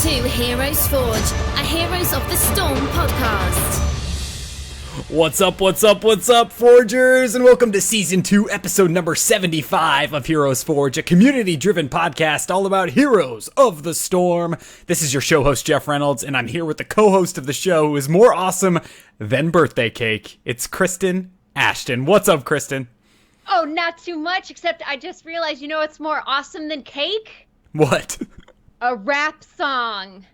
to Heroes Forge, a Heroes of the Storm podcast. What's up, Forgers, and welcome to Season 2, Episode number 75 of Heroes Forge, a community-driven podcast all about Heroes of the Storm. This is your show host, Jeff Reynolds, and I'm here with the co-host of the show who is more awesome than birthday cake. It's Kristen Ashton. What's up, Kristen? Oh, not too much, except I just realized, you know what's more awesome than cake? What? A rap song.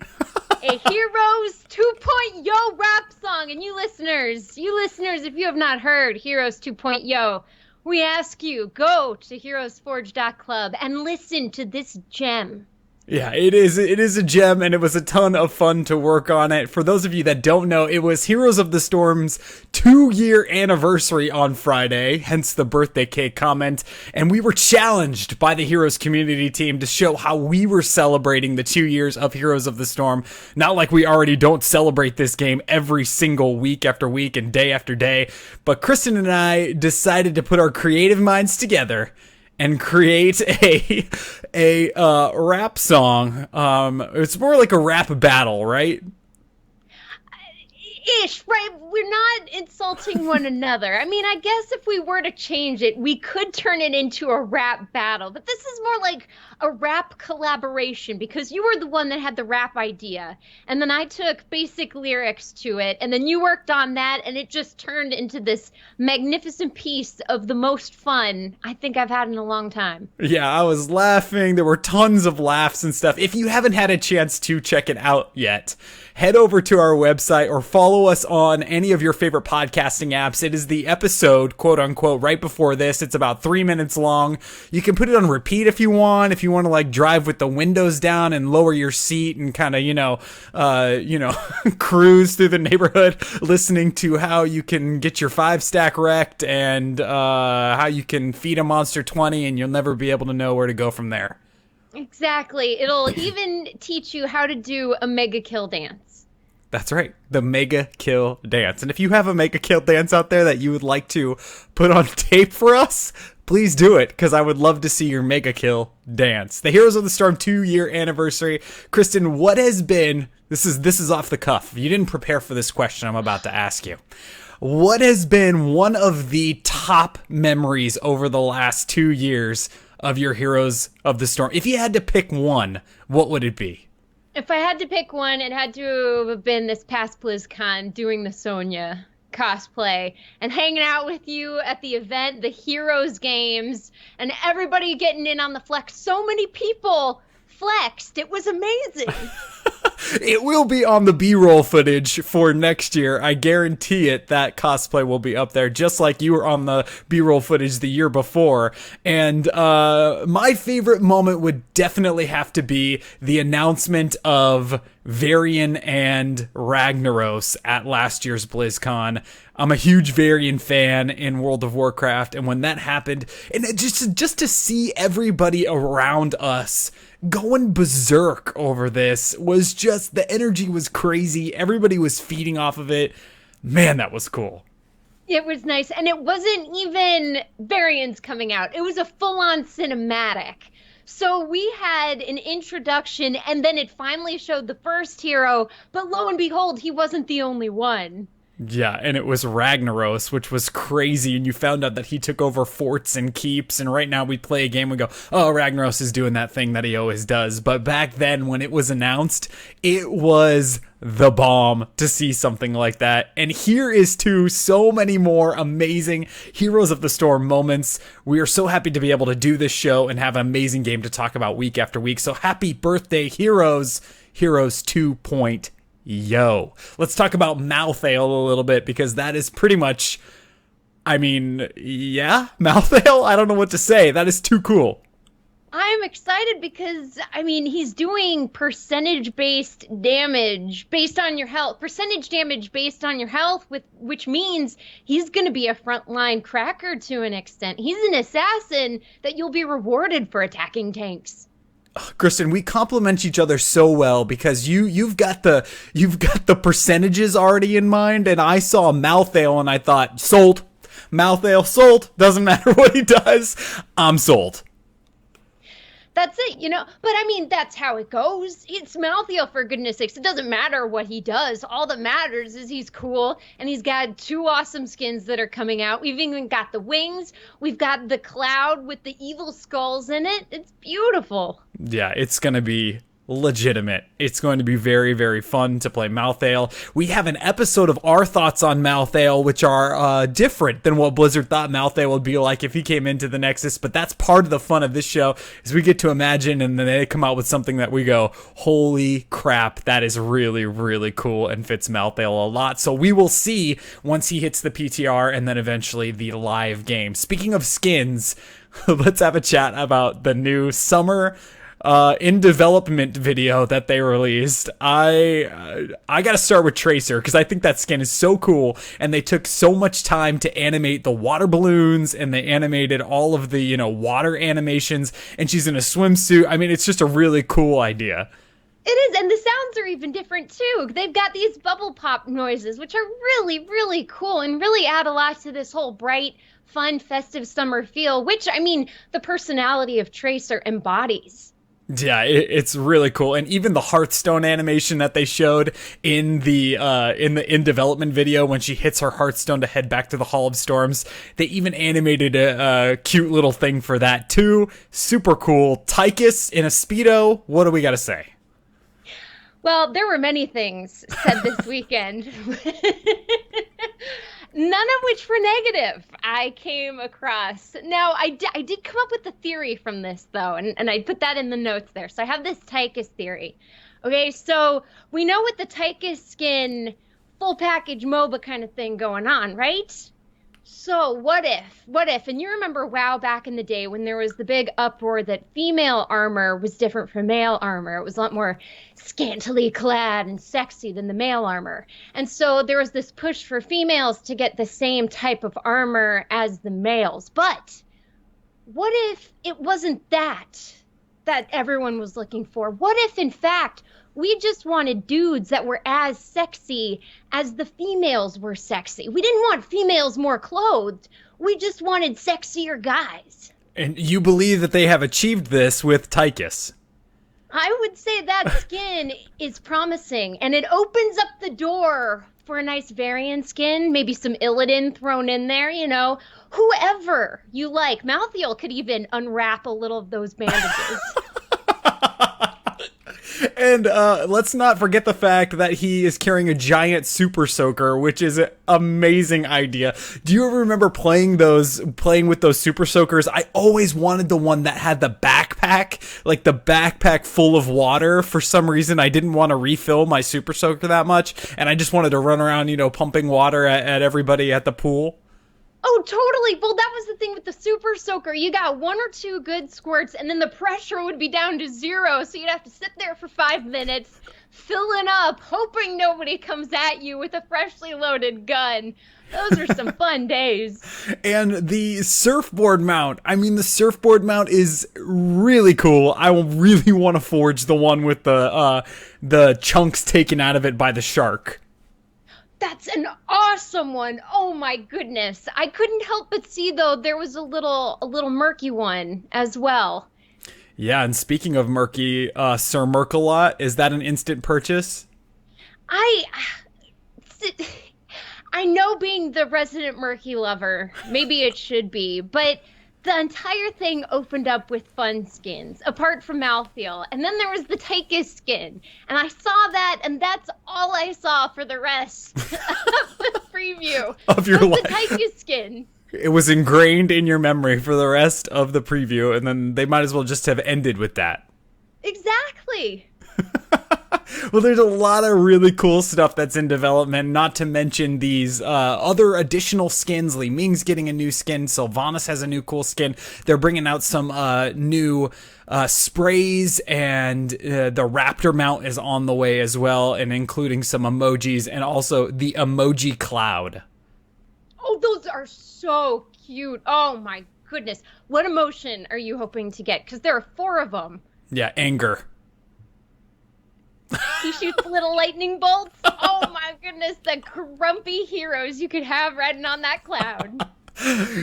A Heroes 2.0 rap song. And you listeners, if you have not heard Heroes 2.0, we ask you, go to HeroesForge.club and listen to this gem. Yeah, it is a gem, and it was a ton of fun to work on it. For those of you that don't know, it was Heroes of the Storm's 2-year anniversary on Friday, hence the birthday cake comment, and we were challenged by the Heroes community team to show how we were celebrating the 2 years of Heroes of the Storm. Not like we already don't celebrate this game every single week after week and day after day, but Kristen and I decided to put our creative minds together and create a rap song. It's more like a rap battle, right? Ish, right? We're not insulting one another. I mean, I guess if we were to change it, we could turn it into a rap battle. But this is more like a rap collaboration because you were the one that had the rap idea. And then I took basic lyrics to it. And then you worked on that. And it just turned into this magnificent piece of the most fun I think I've had in a long time. Yeah, I was laughing. There were tons of laughs and stuff. If you haven't had a chance to check it out yet, head over to our website or follow us on any of your favorite podcasting apps. It is the episode, quote unquote, right before this. It's about 3 minutes long. You can put it on repeat if you want. If you want to like drive with the windows down and lower your seat and kind of, cruise through the neighborhood, listening to how you can get your 5-stack wrecked and how you can feed a monster 20 and you'll never be able to know where to go from there. Exactly. It'll even teach you how to do a mega kill dance. That's right. The mega kill dance. And if you have a mega kill dance out there that you would like to put on tape for us, please do it, because I would love to see your mega kill dance. The Heroes of the Storm 2-year anniversary. Kristen, what has been, this is off the cuff. You didn't prepare for this question I'm about to ask you. What has been one of the top memories over the last 2 years of your Heroes of the Storm? If you had to pick one, what would it be? If I had to pick one, it had to have been this past BlizzCon doing the Sonya cosplay and hanging out with you at the event, the Heroes Games, and everybody getting in on the flex. So many people flexed. It was amazing. It will be on the B-roll footage for next year. I guarantee it. That cosplay will be up there, just like you were on the B-roll footage the year before. And my favorite moment would definitely have to be the announcement of Varian and Ragnaros at last year's BlizzCon. I'm a huge Varian fan in World of Warcraft, and when that happened, and it just to see everybody around us going berserk over this was just, the energy was crazy. Everybody was feeding off of it. Man, that was cool. It was nice, and it wasn't even Varians coming out. It was a full-on cinematic. So we had an introduction, and then it finally showed the first hero, but lo and behold, he wasn't the only one. Yeah, and it was Ragnaros, which was crazy, and you found out that he took over forts and keeps, and right now we play a game and go, oh, Ragnaros is doing that thing that he always does. But back then, when it was announced, it was the bomb to see something like that. And here is to so many more amazing Heroes of the Storm moments. We are so happy to be able to do this show and have an amazing game to talk about week after week. So happy birthday, Heroes 2.0. Let's talk about Malthael a little bit, because that is pretty much, Malthael? I don't know what to say. That is too cool. I'm excited because, he's doing percentage-based damage based on your health. Percentage damage based on your health, which means he's going to be a frontline cracker to an extent. He's an assassin that you'll be rewarded for attacking tanks. Kristen, we complement each other so well, because you've got the percentages already in mind, and I saw Malthael and I thought, sold. Malthael, sold. Doesn't matter what he does. I'm sold. That's it, you know. But I mean, that's how it goes. It's Malthael, for goodness sakes. It doesn't matter what he does. All that matters is he's cool, and he's got 2 awesome skins that are coming out. We've even got the wings. We've got the cloud with the evil skulls in it. It's beautiful. Yeah, it's going to be legitimate. It's going to be very, very fun to play Malthael. We have an episode of our thoughts on Malthael, which are different than what Blizzard thought Malthael would be like if he came into the Nexus, but that's part of the fun of this show, is we get to imagine, and then they come out with something that we go, holy crap, that is really, really cool and fits Malthael a lot. So we will see once he hits the PTR and then eventually the live game. Speaking of skins, let's have a chat about the new summer in development video that they released. I gotta start with Tracer, because I think that skin is so cool, and they took so much time to animate the water balloons, and they animated all of the, you know, water animations, and she's in a swimsuit. I mean, it's just a really cool idea. It is, and the sounds are even different too. They've got these bubble pop noises, which are really, really cool and really add a lot to this whole bright, fun, festive summer feel, which, I mean, the personality of Tracer embodies. Yeah, it's really cool, and even the Hearthstone animation that they showed in the in development video when she hits her Hearthstone to head back to the Hall of Storms, they even animated a cute little thing for that too. Super cool. Tychus in a Speedo. What do we got to say? Well, there were many things said this weekend. None of which were negative I came across. Now, I did come up with a theory from this, though, and I put that in the notes there. So I have this Tychus theory. Okay, so we know with the Tychus skin, full package MOBA kind of thing going on, right? So what if, and you remember WoW back in the day when there was the big uproar that female armor was different from male armor. It was a lot more scantily clad and sexy than the male armor. And so there was this push for females to get the same type of armor as the males. But what if it wasn't that everyone was looking for? What if, in fact, we just wanted dudes that were as sexy as the females were sexy? We didn't want females more clothed. We just wanted sexier guys. And you believe that they have achieved this with Tychus? I would say that skin is promising, and it opens up the door for a nice variant skin, maybe some Illidan thrown in there, you know, whoever you like. Malthael could even unwrap a little of those bandages. And let's not forget the fact that he is carrying a giant super soaker, which is an amazing idea. Do you ever remember playing with those super soakers? I always wanted the one that had the backpack, like the backpack full of water. For some reason, I didn't want to refill my super soaker that much, and I just wanted to run around, you know, pumping water at everybody at the pool. Oh, totally. Well, that was the thing with the super soaker. You got 1 or 2 good squirts, and then the pressure would be down to 0. So you'd have to sit there for 5 minutes, filling up, hoping nobody comes at you with a freshly loaded gun. Those are some fun days. And the surfboard mount. I mean, the surfboard mount is really cool. I really want to forge the one with the chunks taken out of it by the shark. That's an awesome one. Oh my goodness. I couldn't help but see, though, there was a little murky one as well. Yeah, and speaking of murky, Sir Merkalot, is that an instant purchase? I know, being the resident murky lover, maybe it should be, but the entire thing opened up with fun skins, apart from Malthael. And then there was the Tychus skin. And I saw that, and that's all I saw for the rest of the preview. Of your life. The Tychus skin. It was ingrained in your memory for the rest of the preview, and then they might as well just have ended with that. Exactly. Well, there's a lot of really cool stuff that's in development, not to mention these other additional skins. Li Ming's getting a new skin. Sylvanas has a new cool skin. They're bringing out some new sprays, and the Raptor mount is on the way as well, and including some emojis, and also the emoji cloud. Oh, those are so cute. Oh, my goodness. What emotion are you hoping to get? Because there are 4 of them. Yeah, anger. He shoots little lightning bolts. Oh my goodness, the grumpy heroes you could have riding on that cloud.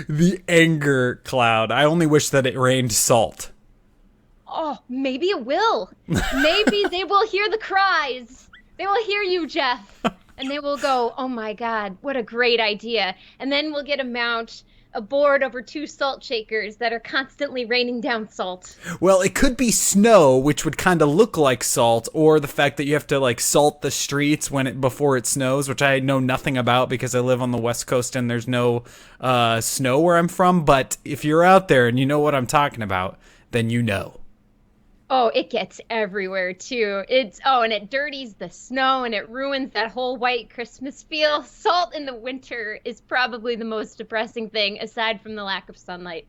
The anger cloud. I only wish that it rained salt. Oh, maybe it will. Maybe they will hear the cries. They will hear you, Jeff. And they will go, oh my God, what a great idea. And then we'll get a board over 2 salt shakers that are constantly raining down salt. Well, it could be snow, which would kind of look like salt, or the fact that you have to like salt the streets before it snows, which I know nothing about because I live on the West Coast and there's no snow where I'm from. But if you're out there and you know what I'm talking about, then you know. Oh, it gets everywhere too. And it dirties the snow and it ruins that whole white Christmas feel. Salt in the winter is probably the most depressing thing aside from the lack of sunlight.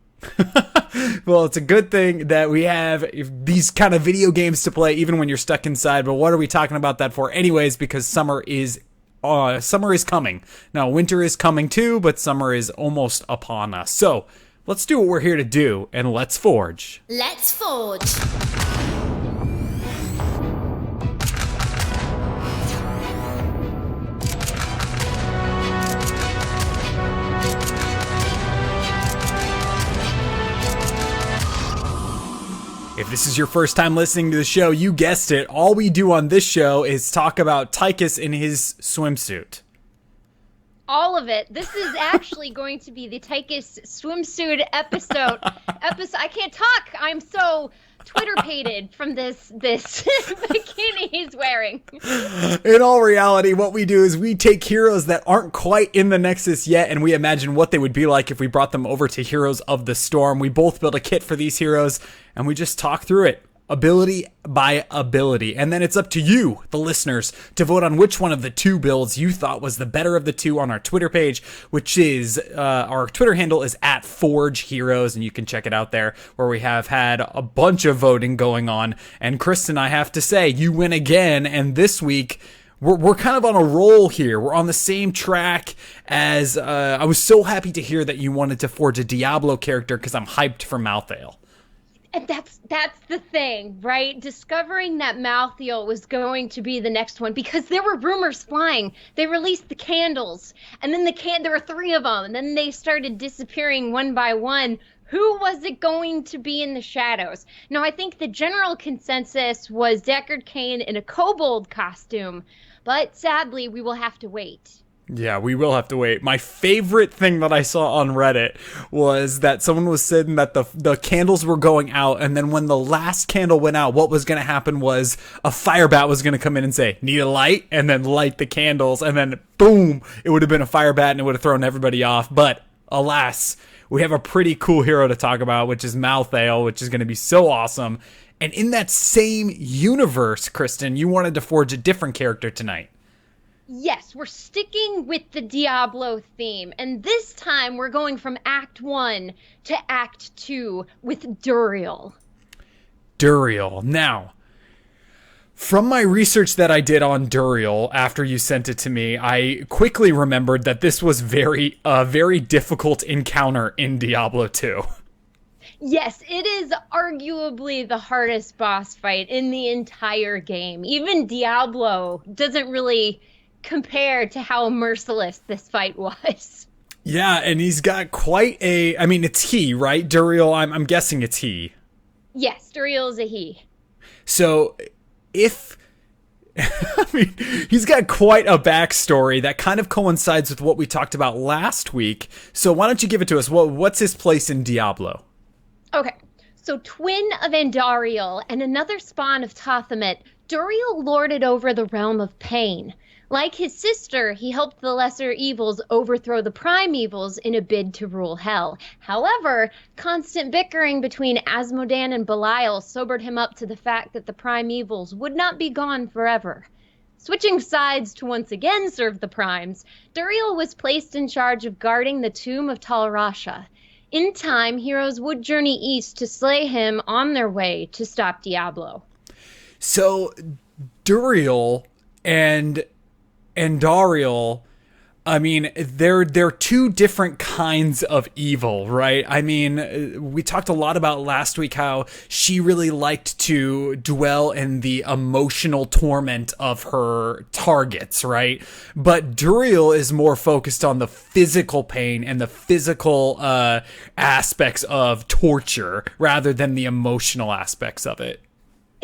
Well, it's a good thing that we have these kind of video games to play even when you're stuck inside. But what are we talking about that for anyways? Because summer is coming. Now, winter is coming too, but summer is almost upon us. So let's do what we're here to do, and let's forge. Let's forge. If this is your first time listening to the show, you guessed it. All we do on this show is talk about Tychus in his swimsuit. All of it. This is actually going to be the Tychus swimsuit episode. I can't talk. I'm so Twitter-pated from this bikini he's wearing. In all reality, what we do is we take heroes that aren't quite in the Nexus yet, and we imagine what they would be like if we brought them over to Heroes of the Storm. We both build a kit for these heroes, and we just talk through it. Ability by ability. And then it's up to you, the listeners, to vote on which one of the 2 builds you thought was the better of the 2 on our Twitter page, which is, our Twitter handle is @ForgeHeroes, and you can check it out there, where we have had a bunch of voting going on. And Kristen, I have to say, you win again, and this week, we're kind of on a roll here. We're on the same track as, I was so happy to hear that you wanted to forge a Diablo character, because I'm hyped for Malthael. And that's the thing, right? Discovering that Malthael was going to be the next one, because there were rumors flying. They released the candles, and then there were 3 of them, and then they started disappearing one by one. Who was it going to be in the shadows? Now, I think the general consensus was Deckard Cain in a kobold costume, but sadly, we will have to wait. Yeah, we will have to wait. My favorite thing that I saw on Reddit was that someone was saying that the candles were going out, and then when the last candle went out, what was going to happen was a fire bat was going to come in and say, need a light? And then light the candles, and then boom, it would have been a fire bat and it would have thrown everybody off. But alas, we have a pretty cool hero to talk about, which is Malthael, which is going to be so awesome. And in that same universe, Kristen, you wanted to forge a different character tonight. Yes, we're sticking with the Diablo theme, and this time we're going from Act 1 to Act 2 with Duriel. Duriel. Now, from my research that I did on Duriel after you sent it to me, I quickly remembered that this was a very difficult encounter in Diablo 2. Yes, it is arguably the hardest boss fight in the entire game. Even Diablo doesn't really compared to how merciless this fight was. Yeah, and he's got quite it's he, right? Duriel, I'm guessing it's he. Yes, Duriel is a he. So, he's got quite a backstory that kind of coincides with what we talked about last week. So why don't you give it to us? What's his place in Diablo? Okay, so twin of Andariel and another spawn of Tothamet, Duriel lorded over the realm of pain. Like his sister, he helped the lesser evils overthrow the prime evils in a bid to rule hell. However, constant bickering between Asmodan and Belial sobered him up to the fact that the prime evils would not be gone forever. Switching sides to once again serve the primes, Duriel was placed in charge of guarding the tomb of Tal Rasha. In time, heroes would journey east to slay him on their way to stop Diablo. So, Duriel and Andariel, I mean, they're two different kinds of evil, right? I mean, we talked a lot about last week how she really liked to dwell in the emotional torment of her targets, right? But Duriel is more focused on the physical pain and the physical aspects of torture rather than the emotional aspects of it.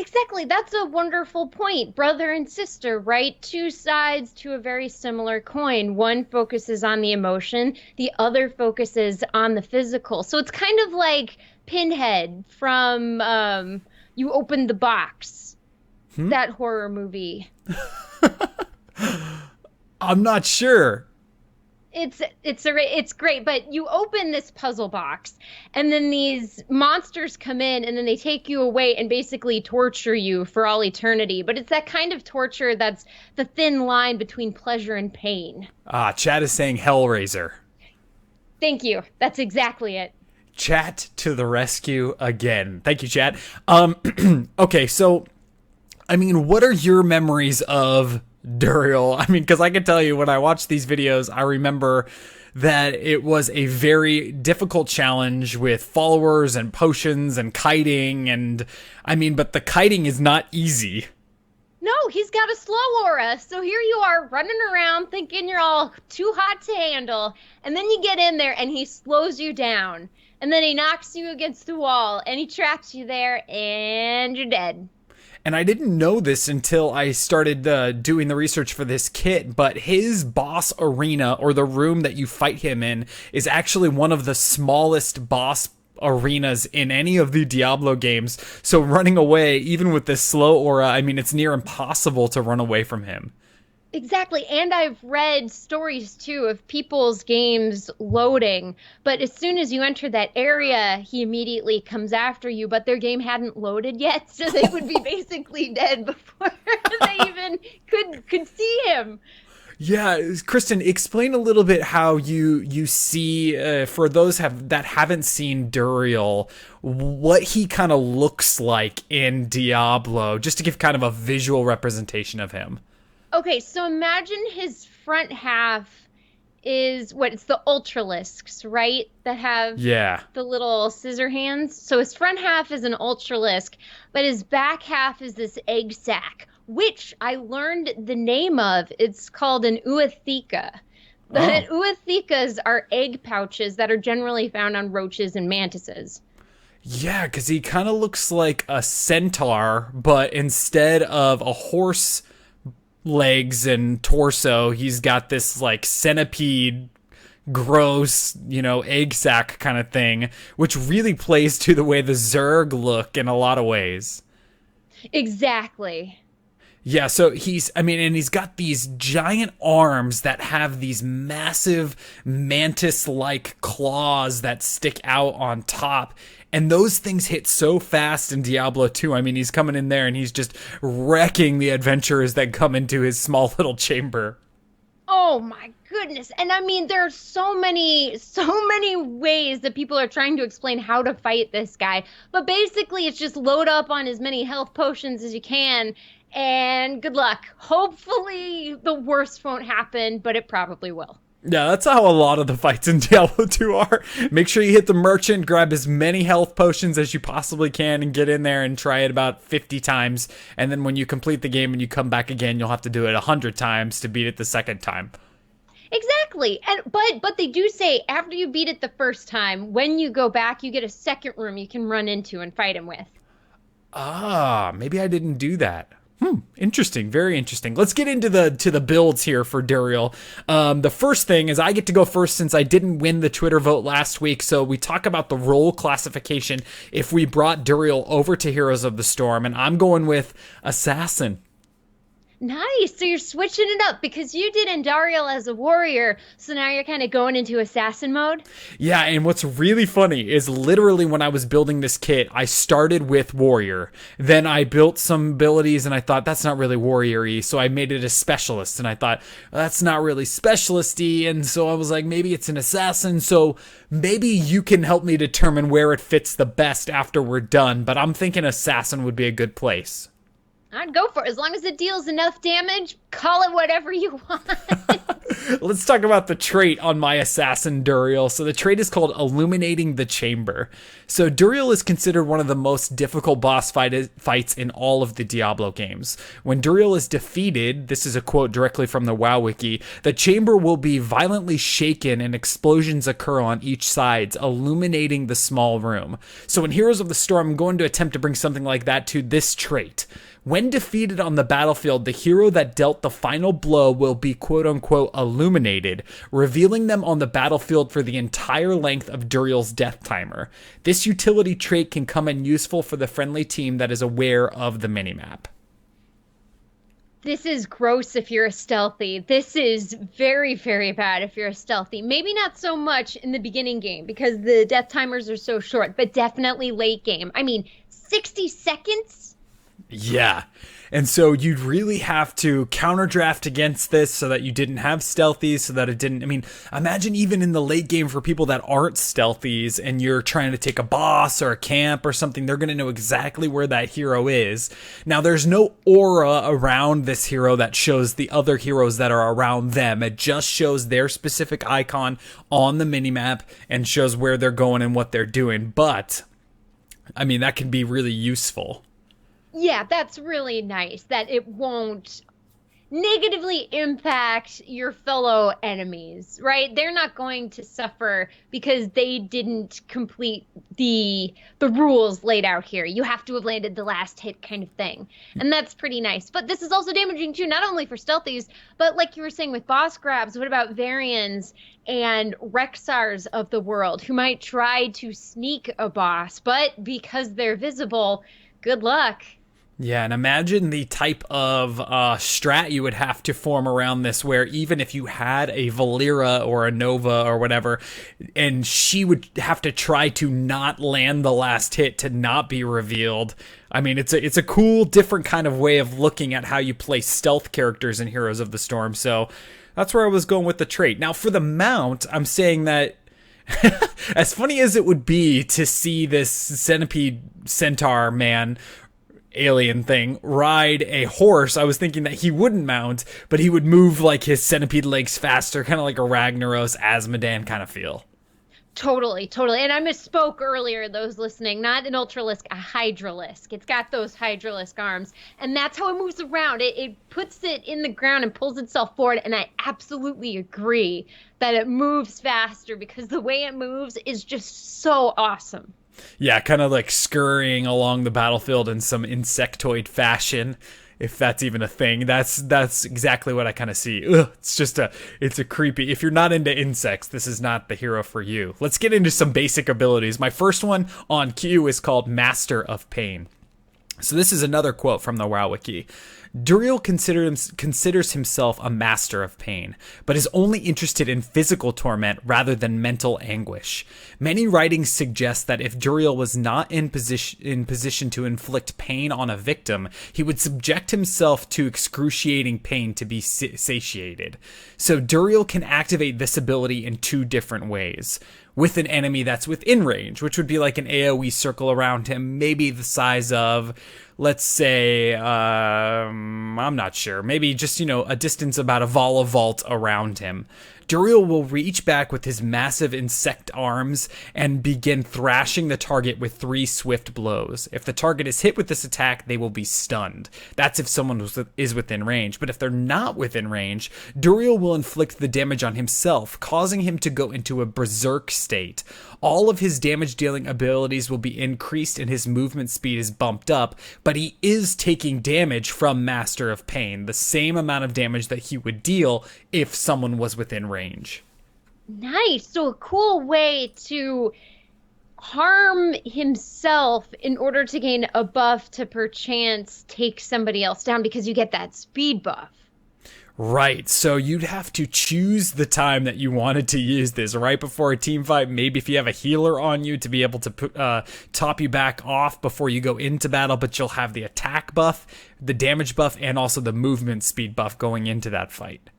Exactly. That's a wonderful point. Brother and sister, right? Two sides to a very similar coin. One focuses on the emotion, the other focuses on the physical. So it's kind of like Pinhead from You Opened the Box, that horror movie. I'm not sure. It's great, but you open this puzzle box and then these monsters come in and then they take you away and basically torture you for all eternity. But it's that kind of torture that's the thin line between pleasure and pain. Chat is saying Hellraiser. Thank you. That's exactly it. Chat to the rescue again. Thank you, chat. Okay, so, I mean, what are your memories of Duriel? I mean, because I can tell you when I watched these videos, I remember that it was a very difficult challenge with followers and potions and kiting. And I mean, but the kiting is not easy. No, he's got a slow aura. So here you are running around thinking you're all too hot to handle. And then you get in there and he slows you down. And then he knocks you against the wall and he traps you there and you're dead. And I didn't know this until I started doing the research for this kit, but his boss arena, or the room that you fight him in, is actually one of the smallest boss arenas in any of the Diablo games. So running away, even with this slow aura, I mean, it's near impossible to run away from him. Exactly. And I've read stories, too, of people's games loading. But as soon as you enter that area, he immediately comes after you. But their game hadn't loaded yet, so they would be basically dead before they even could see him. Yeah, Kristen, explain a little bit how you see, for those that haven't seen Duriel, what he kind of looks like in Diablo, just to give kind of a visual representation of him. Okay, so imagine his front half is it's the ultralisks, right? That have the little scissor hands. So his front half is an ultralisk, but his back half is this egg sac, which I learned the name of. It's called an uatheka. The uathekas are egg pouches that are generally found on roaches and mantises. Yeah, because he kind of looks like a centaur, but instead of a horse legs and torso, he's got this like centipede, gross, egg sac kind of thing, which really plays to the way the Zerg look in a lot of ways. Exactly. Yeah, so he's got these giant arms that have these massive mantis-like claws that stick out on top. And those things hit so fast in Diablo 2. I mean, he's coming in there and he's just wrecking the adventurers that come into his small little chamber. Oh my goodness. And I mean, there are so many ways that people are trying to explain how to fight this guy. But basically, it's just load up on as many health potions as you can. And good luck. Hopefully, the worst won't happen, but it probably will. Yeah, that's how a lot of the fights in Diablo 2 are. Make sure you hit the merchant, grab as many health potions as you possibly can, and get in there and try it about 50 times. And then when you complete the game and you come back again, you'll have to do it 100 times to beat it the second time. Exactly. But they do say after you beat it the first time, when you go back, you get a second room you can run into and fight him with. Maybe I didn't do that. Interesting. Very interesting. Let's get into the builds here for Duriel. The first thing is I get to go first since I didn't win the Twitter vote last week. So we talk about the role classification if we brought Duriel over to Heroes of the Storm, and I'm going with Assassin. Nice. So you're switching it up because you did Andariel as a warrior. So now you're kind of going into assassin mode. Yeah. And what's really funny is literally when I was building this kit, I started with warrior. Then I built some abilities and I thought that's not really warrior-y. So I made it a specialist and I thought that's not really specialist-y. And so I was like, maybe it's an assassin. So maybe you can help me determine where it fits the best after we're done. But I'm thinking assassin would be a good place. I'd go for it. As long as it deals enough damage, call it whatever you want. Let's talk about the trait on my assassin Duriel. So the trait is called Illuminating the Chamber. So Duriel is considered one of the most difficult boss fights in all of the Diablo games. When Duriel is defeated, this is a quote directly from the WoW Wiki, the chamber will be violently shaken and explosions occur on each side, illuminating the small room. So in Heroes of the Storm, I'm going to attempt to bring something like that to this trait. When defeated on the battlefield, the hero that dealt the final blow will be quote-unquote illuminated, revealing them on the battlefield for the entire length of Duriel's death timer. This utility trait can come in useful for the friendly team that is aware of the minimap. This is gross if you're a stealthy. This is very, very bad if you're a stealthy. Maybe not so much in the beginning game because the death timers are so short, but definitely late game. I mean, 60 seconds? Yeah. And so you'd really have to counterdraft against this so that you didn't have stealthies, so that it didn't, I mean, imagine even in the late game for people that aren't stealthies and you're trying to take a boss or a camp or something, they're going to know exactly where that hero is. Now, there's no aura around this hero that shows the other heroes that are around them. It just shows their specific icon on the minimap and shows where they're going and what they're doing. But, I mean, that can be really useful. Yeah, that's really nice that it won't negatively impact your fellow enemies, right? They're not going to suffer because they didn't complete the rules laid out here. You have to have landed the last hit kind of thing. And that's pretty nice. But this is also damaging too, not only for stealthies, but like you were saying with boss grabs, what about Varians and Rexars of the world who might try to sneak a boss, but because they're visible, good luck. Yeah, and imagine the type of strat you would have to form around this, where even if you had a Valera or a Nova or whatever, and she would have to try to not land the last hit to not be revealed. I mean, it's a cool, different kind of way of looking at how you play stealth characters in Heroes of the Storm. So that's where I was going with the trait. Now, for the mount, I'm saying that as funny as it would be to see this centipede centaur man alien thing ride a horse, I was thinking that he wouldn't mount, but he would move like his centipede legs faster, kind of like a Ragnaros Asmodan kind of feel. Totally. And I misspoke earlier, those listening, not an Ultralisk, a Hydralisk. It's got those Hydralisk arms, and that's how it moves around. It puts it in the ground and pulls itself forward, and I absolutely agree that it moves faster because the way it moves is just so awesome. Yeah, kind of like scurrying along the battlefield in some insectoid fashion, if that's even a thing. That's exactly what I kind of see. Ugh, it's a creepy. If you're not into insects, this is not the hero for you. Let's get into some basic abilities. My first one on cue is called Master of Pain. So this is another quote from the WoW Wiki. Duriel considers himself a master of pain, but is only interested in physical torment rather than mental anguish. Many writings suggest that if Duriel was not in position to inflict pain on a victim, he would subject himself to excruciating pain to be satiated. So Duriel can activate this ability in two different ways. With an enemy that's within range, which would be like an AoE circle around him, maybe the size of, let's say, I'm not sure, maybe just, a distance about a Vala vault around him. Duriel will reach back with his massive insect arms and begin thrashing the target with 3 swift blows. If the target is hit with this attack, they will be stunned. That's if someone is within range. But if they're not within range, Duriel will inflict the damage on himself, causing him to go into a berserk state. All of his damage-dealing abilities will be increased and his movement speed is bumped up, but he is taking damage from Master of Pain, the same amount of damage that he would deal if someone was within range. Nice. So a cool way to harm himself in order to gain a buff to perchance take somebody else down because you get that speed buff. Right, so you'd have to choose the time that you wanted to use this, right before a team fight, maybe if you have a healer on you to be able to top you back off before you go into battle, but you'll have the attack buff, the damage buff, and also the movement speed buff going into that fight.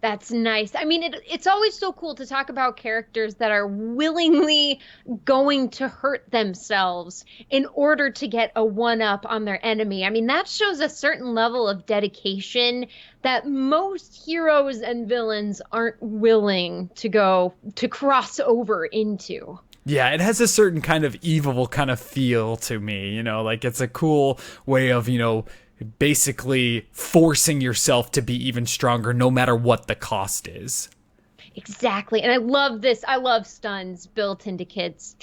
That's nice. I mean, it's always so cool to talk about characters that are willingly going to hurt themselves in order to get a one-up on their enemy. I mean, that shows a certain level of dedication that most heroes and villains aren't willing to cross over into. Yeah, it has a certain kind of evil kind of feel to me, like it's a cool way of, basically forcing yourself to be even stronger no matter what the cost is. Exactly. And I love this. I love stuns built into kits.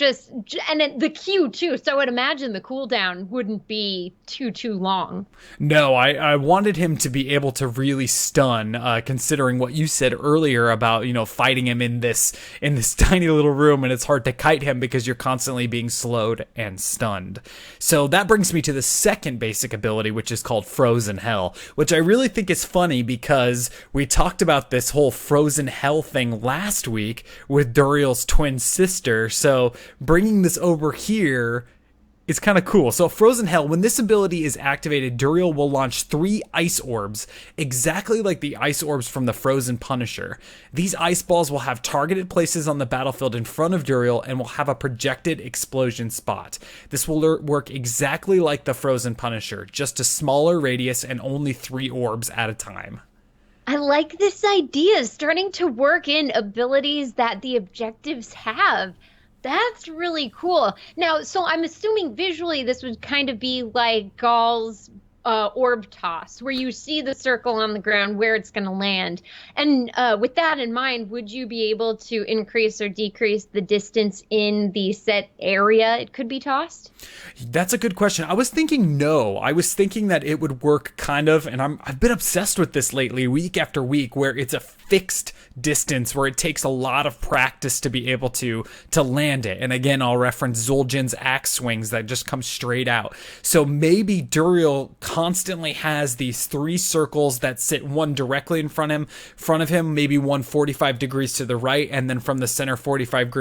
And the Q too. So I would imagine the cooldown wouldn't be too long. No, I wanted him to be able to really stun, considering what you said earlier about, fighting him in this tiny little room, and it's hard to kite him because you're constantly being slowed and stunned. So that brings me to the second basic ability, which is called Frozen Hell, which I really think is funny because we talked about this whole Frozen Hell thing last week with Duriel's twin sister, so bringing this over here is kind of cool. So Frozen Hell, when this ability is activated, Duriel will launch 3 ice orbs, exactly like the ice orbs from the Frozen Punisher. These ice balls will have targeted places on the battlefield in front of Duriel and will have a projected explosion spot. This will work exactly like the Frozen Punisher, just a smaller radius and only 3 orbs at a time. I like this idea, starting to work in abilities that the objectives have. That's really cool. Now, so I'm assuming visually this would kind of be like Gaal's orb toss, where you see the circle on the ground where it's going to land. And with that in mind, would you be able to increase or decrease the distance in the set area it could be tossed? That's a good question. I was thinking no. I was thinking that it would work kind of, and I've been obsessed with this lately, week after week, where it's a fixed distance where it takes a lot of practice to be able to land it. And again, I'll reference Zul'jin's axe swings that just come straight out. So maybe Duriel constantly has these 3 circles that sit one directly in front of him, maybe one 45 degrees to the right, and then from the center 45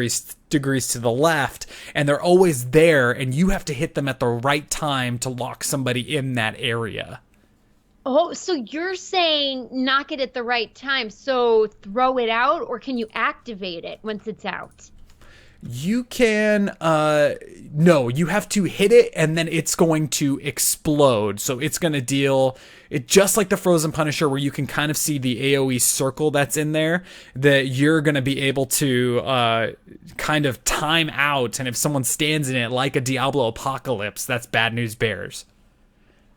degrees to the left, and they're always there, and you have to hit them at the right time to lock somebody in that area. Oh, so you're saying knock it at the right time. So throw it out, or can you activate it once it's out? You can, no, you have to hit it and then it's going to explode. So it's going to deal it just like the Frozen Punisher, where you can kind of see the AoE circle that's in there, that you're going to be able to kind of time out. And if someone stands in it like a Diablo apocalypse, that's bad news bears.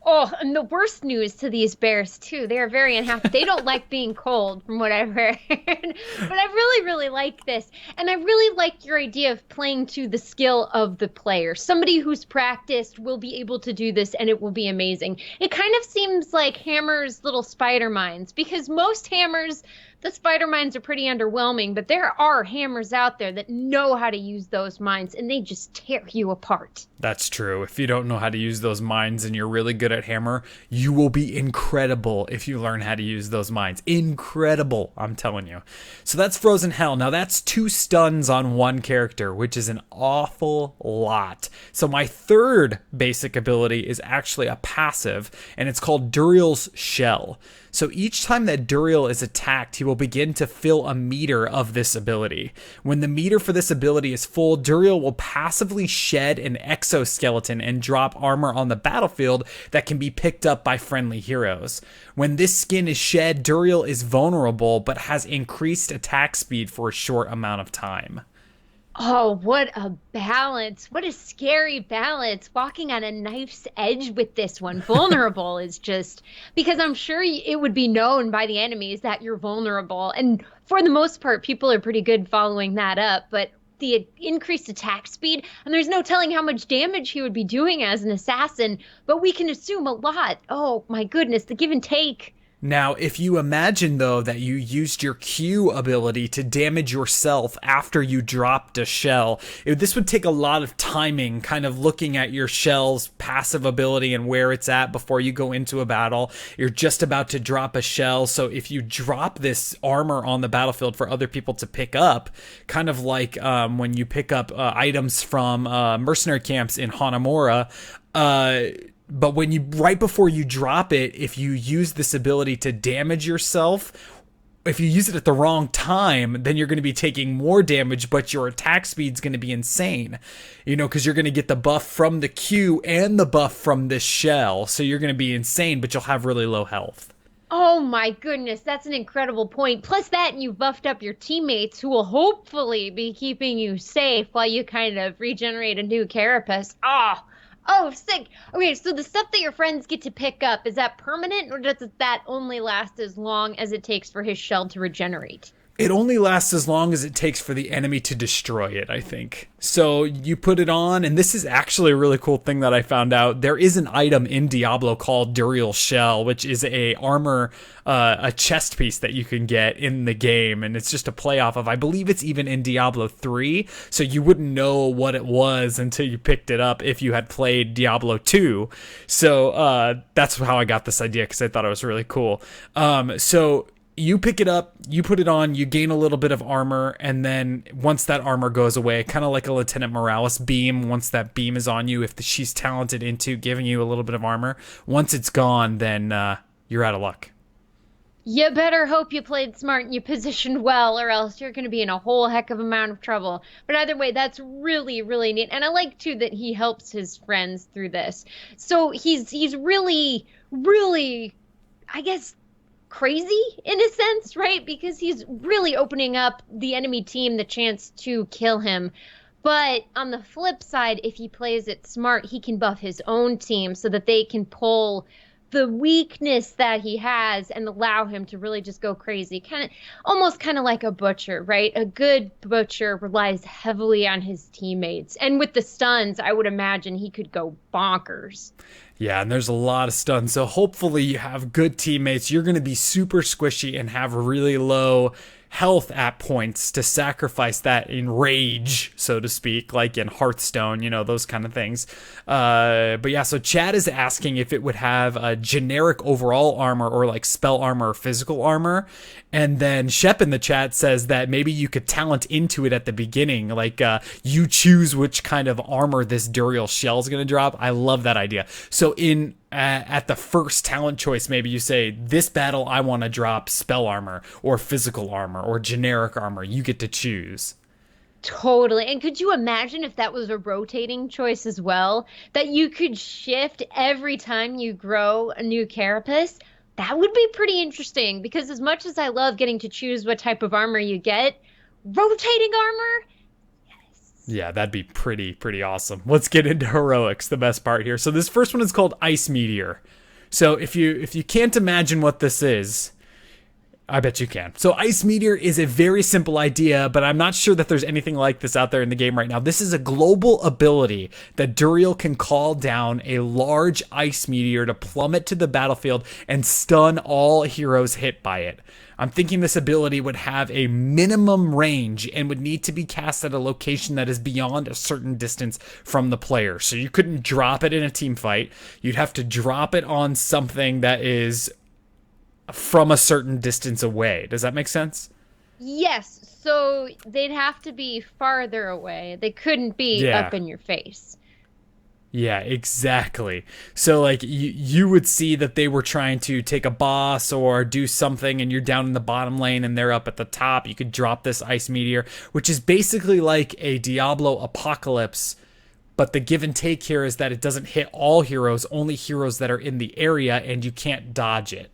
Oh, and the worst news to these bears, too. They are very unhappy. They don't like being cold, from what I've heard. But I really, really like this. And I really like your idea of playing to the skill of the player. Somebody who's practiced will be able to do this, and it will be amazing. It kind of seems like Hammer's little spider mines, because most hammers, the spider mines are pretty underwhelming, but there are hammers out there that know how to use those mines, and they just tear you apart. That's true. If you don't know how to use those mines and you're really good at hammer, you will be incredible if you learn how to use those mines. Incredible, I'm telling you. So that's Frozen Hell. Now that's 2 stuns on 1 character, which is an awful lot. So my third basic ability is actually a passive, and it's called Duriel's Shell. So each time that Duriel is attacked, he will begin to fill a meter of this ability. When the meter for this ability is full, Duriel will passively shed an exoskeleton and drop armor on the battlefield that can be picked up by friendly heroes. When this skin is shed, Duriel is vulnerable but has increased attack speed for a short amount of time. Oh, what a balance. What a scary balance. Walking on a knife's edge with this one. Vulnerable is just, because I'm sure it would be known by the enemies that you're vulnerable. And for the most part, people are pretty good following that up. But the increased attack speed, and there's no telling how much damage he would be doing as an assassin, but we can assume a lot. Oh, my goodness, the give and take. Now, if you imagine, though, that you used your Q ability to damage yourself after you dropped a shell, this would take a lot of timing, kind of looking at your shell's passive ability and where it's at before you go into a battle. You're just about to drop a shell, so if you drop this armor on the battlefield for other people to pick up, kind of like when you pick up items from mercenary camps in Hanamura, but when right before you drop it, if you use this ability to damage yourself, if you use it at the wrong time, then you're going to be taking more damage, but your attack speed's going to be insane, because you're going to get the buff from the Q and the buff from this shell. So you're going to be insane, but you'll have really low health. Oh my goodness, that's an incredible point. Plus that, and you've buffed up your teammates who will hopefully be keeping you safe while you kind of regenerate a new carapace. Oh, sick. Okay, so the stuff that your friends get to pick up, is that permanent, or does that only last as long as it takes for his shell to regenerate? It only lasts as long as it takes for the enemy to destroy it, I think. So you put it on, and this is actually a really cool thing that I found out. There is an item in Diablo called Duriel Shell, which is a armor, a chest piece that you can get in the game, and it's just a play off of. I believe it's even in Diablo 3, so you wouldn't know what it was until you picked it up if you had played Diablo 2. So that's how I got this idea, because I thought it was really cool. So you pick it up, you put it on, you gain a little bit of armor, and then once that armor goes away, kind of like a Lieutenant Morales beam, once that beam is on you, if she's talented into giving you a little bit of armor, once it's gone, then you're out of luck. You better hope you played smart and you positioned well, or else you're going to be in a whole heck of amount of trouble. But either way, that's really, really neat. And I like, too, that he helps his friends through this. So he's really, really, I guess, crazy in a sense, right? Because he's really opening up the enemy team the chance to kill him. But on the flip side, if he plays it smart, he can buff his own team so that they can pull the weakness that he has and allow him to really just go crazy. Almost kind of like a butcher, right? A good butcher relies heavily on his teammates. And with the stuns, I would imagine he could go bonkers. Yeah, and there's a lot of stuns. So hopefully you have good teammates. You're going to be super squishy and have really low health at points to sacrifice that in rage, so to speak, like in Hearthstone, those kind of things. But yeah, so Chad is asking if it would have a generic overall armor or like spell armor or physical armor. And then Shep in the chat says that maybe you could talent into it at the beginning, like you choose which kind of armor this Duriel shell is going to drop. I love that idea. So at the first talent choice, maybe you say, this battle I want to drop spell armor or physical armor or generic armor. You get to choose. Totally. And could you imagine if that was a rotating choice as well, that you could shift every time you grow a new carapace? That would be pretty interesting, because as much as I love getting to choose what type of armor you get, rotating armor, yeah, that'd be pretty awesome. Let's get into heroics, the best part here. So this first one is called Ice Meteor. So if you can't imagine what this is, I bet you can. So Ice Meteor is a very simple idea, but I'm not sure that there's anything like this out there in the game right now. This is a global ability that Duriel can call down a large ice meteor to plummet to the battlefield and stun all heroes hit by it. I'm thinking this ability would have a minimum range and would need to be cast at a location that is beyond a certain distance from the player. So you couldn't drop it in a team fight. You'd have to drop it on something that is from a certain distance away. Does that make sense? Yes. So they'd have to be farther away. They couldn't be up in your face. Yeah, exactly. So like you would see that they were trying to take a boss or do something, and you're down in the bottom lane and they're up at the top. You could drop this ice meteor, which is basically like a Diablo apocalypse. But the give and take here is that it doesn't hit all heroes, only heroes that are in the area, and you can't dodge it.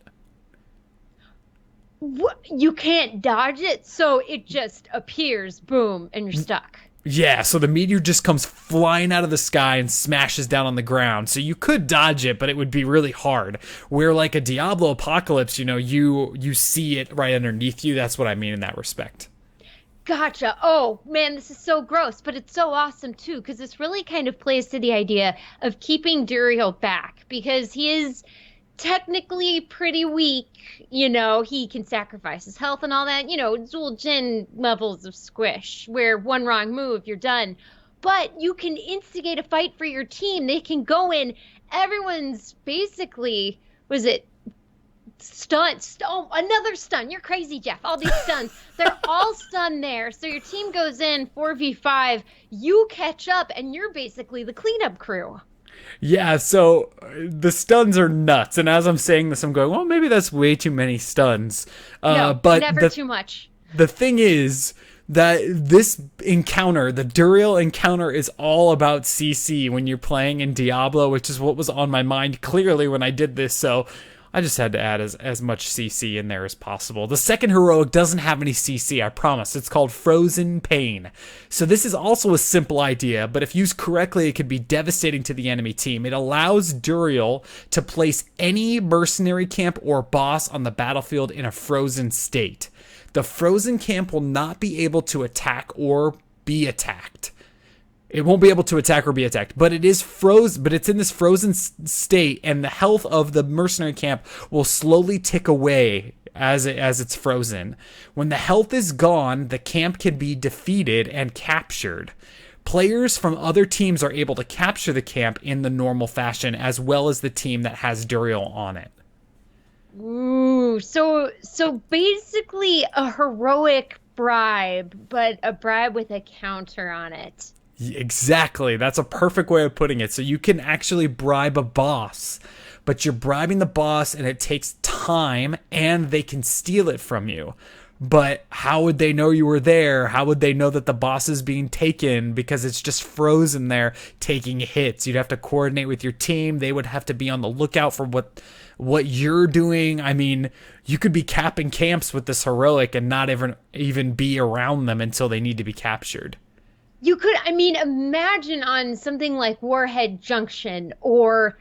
What? You can't dodge it? So it just appears, boom, and you're stuck. Yeah, so the meteor just comes flying out of the sky and smashes down on the ground. So you could dodge it, but it would be really hard. Where like a Diablo apocalypse, you see it right underneath you. That's what I mean in that respect. Gotcha. Oh, man, this is so gross, but it's so awesome, too, because this really kind of plays to the idea of keeping Duriel back, because he is technically pretty weak. He can sacrifice his health and all that, dual gen levels of squish, where one wrong move, you're done. But you can instigate a fight for your team. They can go in. Everyone's basically, stunned. Oh, another stun. You're crazy, Jeff. All these stuns. They're all stunned there. So your team goes in 4v5. You catch up, and you're basically the cleanup crew. Yeah, so the stuns are nuts. And as I'm saying this, I'm going, well, maybe that's way too many stuns. No, But never too much. the thing is that this encounter, the Duriel encounter, is all about CC when you're playing in Diablo, which is what was on my mind clearly when I did this. So I just had to add as much CC in there as possible. The second heroic doesn't have any CC, I promise. It's called Frozen Pain. So this is also a simple idea, but if used correctly, it could be devastating to the enemy team. It allows Duriel to place any mercenary camp or boss on the battlefield in a frozen state. The frozen camp will not be able to attack or be attacked. It won't be able to attack or be attacked, but it is frozen. But it's in this frozen state, and the health of the mercenary camp will slowly tick away as it's frozen. When the health is gone, the camp can be defeated and captured. Players from other teams are able to capture the camp in the normal fashion, as well as the team that has Duriel on it. Ooh, so basically a heroic bribe, but a bribe with a counter on it. Exactly. That's a perfect way of putting it. So you can actually bribe a boss, but you're bribing the boss and it takes time and they can steal it from you. But how would they know you were there? How would they know that the boss is being taken? Because it's just frozen there taking hits. You'd have to coordinate with your team. They would have to be on the lookout for what you're doing. I mean, you could be capping camps with this heroic and not even be around them until they need to be captured. You could, I mean, imagine on something like Warhead Junction or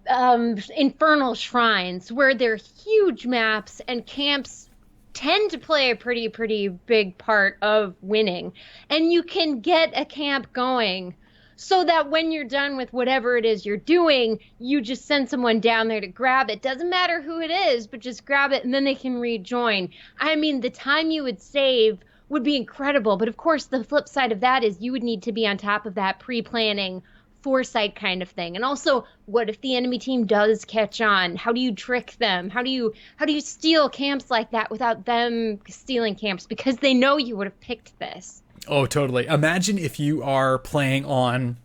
Infernal Shrines, where they're huge maps and camps tend to play a pretty big part of winning. And you can get a camp going so that when you're done with whatever it is you're doing, you just send someone down there to grab it. Doesn't matter who it is, but just grab it and then they can rejoin. I mean, the time you would save would be incredible. But of course, the flip side of that is you would need to be on top of that pre-planning foresight kind of thing. And also, what if the enemy team does catch on? How do you trick them? How do you steal camps like that without them stealing camps because they know you would have picked this? Oh, totally. Imagine if you are playing on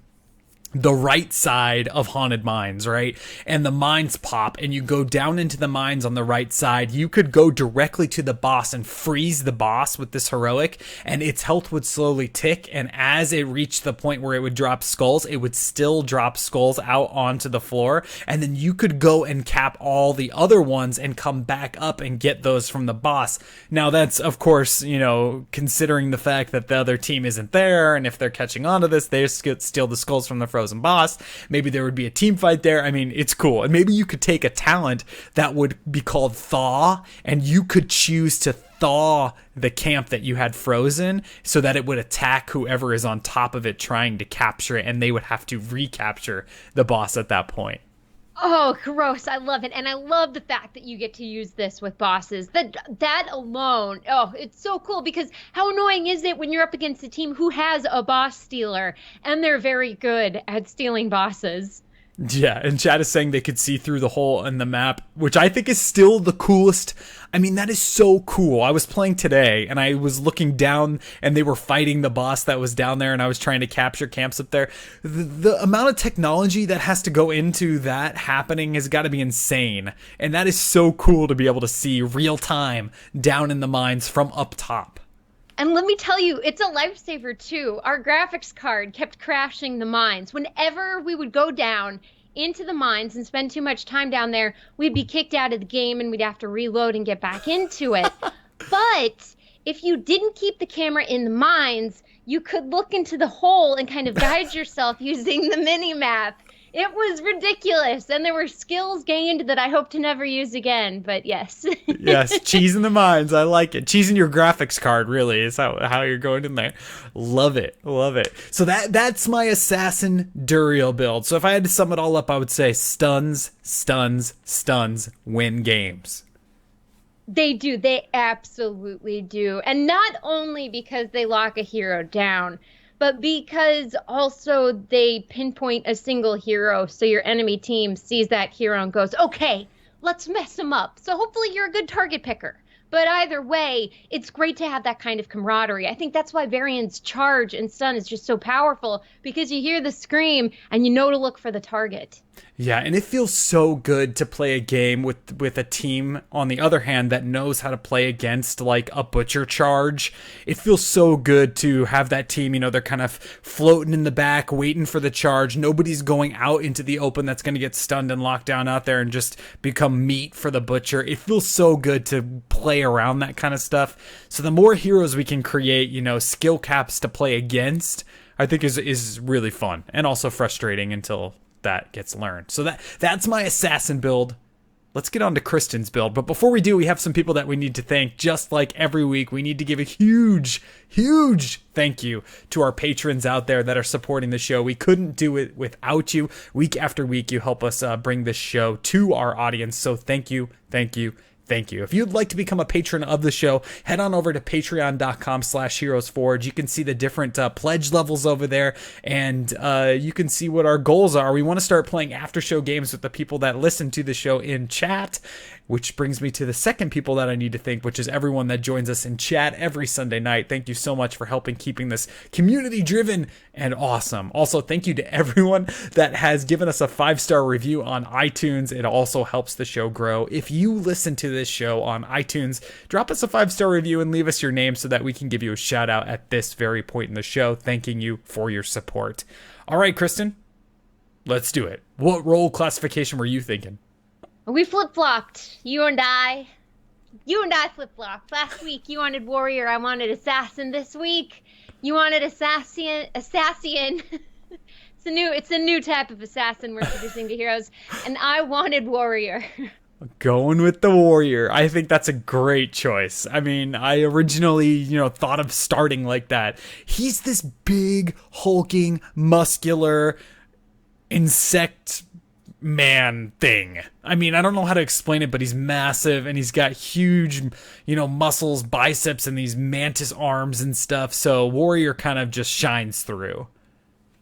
the right side of haunted mines, right? And the mines pop and you go down into the mines on the right side. You could go directly to the boss and freeze the boss with this heroic and its health would slowly tick. And as it reached the point where it would drop skulls, it would still drop skulls out onto the floor. And then you could go and cap all the other ones and come back up and get those from the boss. Now that's, of course, considering the fact that the other team isn't there. And if they're catching on to this, they steal the skulls from the frozen boss. Maybe there would be a team fight there. I mean, it's cool. And maybe you could take a talent that would be called Thaw, and you could choose to thaw the camp that you had frozen so that it would attack whoever is on top of it trying to capture it, and they would have to recapture the boss at that point. Oh, gross. I love it. And I love the fact that you get to use this with bosses. That alone, oh, it's so cool because how annoying is it when you're up against a team who has a boss stealer and they're very good at stealing bosses? Yeah, and chat is saying they could see through the hole in the map, which I think is still the coolest. I mean, that is so cool. I was playing today, and I was looking down, and they were fighting the boss that was down there, and I was trying to capture camps up there. The amount of technology that has to go into that happening has got to be insane. And that is so cool to be able to see real time down in the mines from up top. And let me tell you, it's a lifesaver too. Our graphics card kept crashing the mines. Whenever we would go down into the mines and spend too much time down there, we'd be kicked out of the game and we'd have to reload and get back into it. But if you didn't keep the camera in the mines, you could look into the hole and kind of guide yourself using the mini-map. It was ridiculous, and there were skills gained that I hope to never use again, but yes. Yes, cheese in the mines. I like it. Cheese in your graphics card, really, is how you're going in there. Love it. Love it. So that's my Assassin Duriel build. So if I had to sum it all up, I would say stuns, stuns, stuns win games. They do. They absolutely do. And not only because they lock a hero down, but because also they pinpoint a single hero so your enemy team sees that hero and goes, okay, let's mess him up. So hopefully you're a good target picker. But either way, it's great to have that kind of camaraderie. I think that's why Varian's charge and stun is just so powerful, because you hear the scream and you know to look for the target. Yeah, and it feels so good to play a game with a team, on the other hand, that knows how to play against, like, a butcher charge. It feels so good to have that team, you know, they're kind of floating in the back, waiting for the charge. Nobody's going out into the open that's going to get stunned and locked down out there and just become meat for the butcher. It feels so good to play around that kind of stuff. So the more heroes we can create, you know, skill caps to play against, I think is really fun, and also frustrating until that gets learned. So that's my assassin build. Let's get on to Kristen's build. But before we do, we have some people that we need to thank. Just like every week, we need to give a huge thank you to our patrons out there that are supporting the show. We couldn't do it without you. Week after week, you help us bring this show to our audience. So thank you. If you'd like to become a patron of the show, head on over to patreon.com/HeroesForge. You can see the different pledge levels over there, and you can see what our goals are. We want to start playing after show games with the people that listen to the show in chat, which brings me to the second people that I need to thank, which is everyone that joins us in chat every Sunday night. Thank you so much for helping keeping this community driven and awesome. Also, thank you to everyone that has given us a 5-star review on iTunes. It also helps the show grow. If you listen to this show on iTunes, drop us a 5-star review and leave us your name so that we can give you a shout out at this very point in the show, thanking you for your support. All right, Kristen, let's do it. What role classification were you thinking? We flip-flopped, you and I flip-flopped. Last week you wanted warrior, I wanted assassin. This week you wanted assassin. It's a new type of assassin we're introducing to heroes, and I wanted warrior. Going with the warrior. I think that's a great choice. I mean, I originally, thought of starting like that. He's this big, hulking, muscular insect man thing. I mean, I don't know how to explain it, but he's massive and he's got huge, muscles, biceps, and these mantis arms and stuff. So warrior kind of just shines through.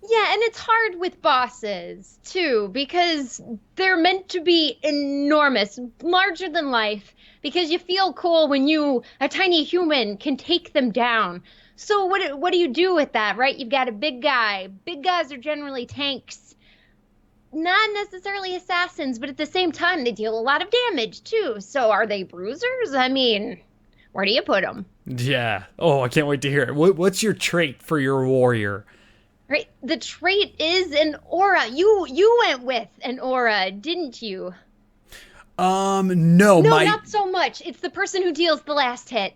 Yeah, and it's hard with bosses too, because they're meant to be enormous, larger than life, because you feel cool when a tiny human, can take them down. So what do you do with that, right? You've got a big guy. Big guys are generally tanks. Not necessarily assassins, but at the same time, they deal a lot of damage, too. So are they bruisers? I mean, where do you put them? Yeah. Oh, I can't wait to hear it. What's your trait for your warrior? Right. The trait is an aura. You went with an aura, didn't you? No. No, not so much. It's the person who deals the last hit.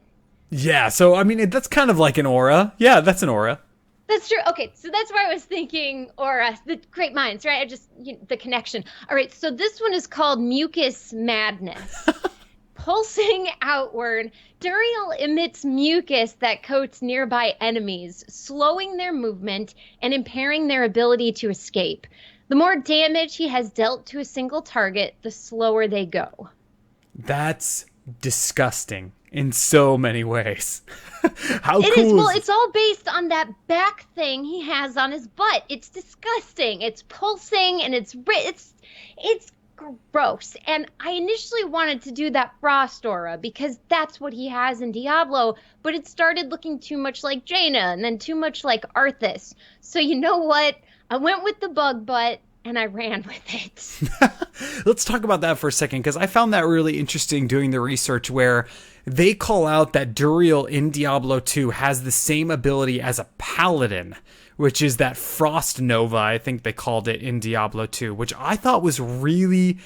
Yeah, so, I mean, that's kind of like an aura. Yeah, that's an aura. That's true. Okay, so that's why I was thinking aura. The great minds, right? The connection. All right, so this one is called Mucus Madness. Pulsing outward, Duriel emits mucus that coats nearby enemies, slowing their movement and impairing their ability to escape. The more damage he has dealt to a single target, the slower they go. That's disgusting in so many ways. How it cool is. Well, it's all based on that back thing he has on his butt. It's disgusting. It's pulsing and it's gross. And I initially wanted to do that frost aura because that's what he has in Diablo, but it started looking too much like Jaina and then too much like Arthas. So you know what? I went with the bug butt and I ran with it. Let's talk about that for a second, because I found that really interesting doing the research, where they call out that Duriel in Diablo 2 has the same ability as a paladin, which is that Frost Nova, I think they called it in Diablo 2, which I thought was really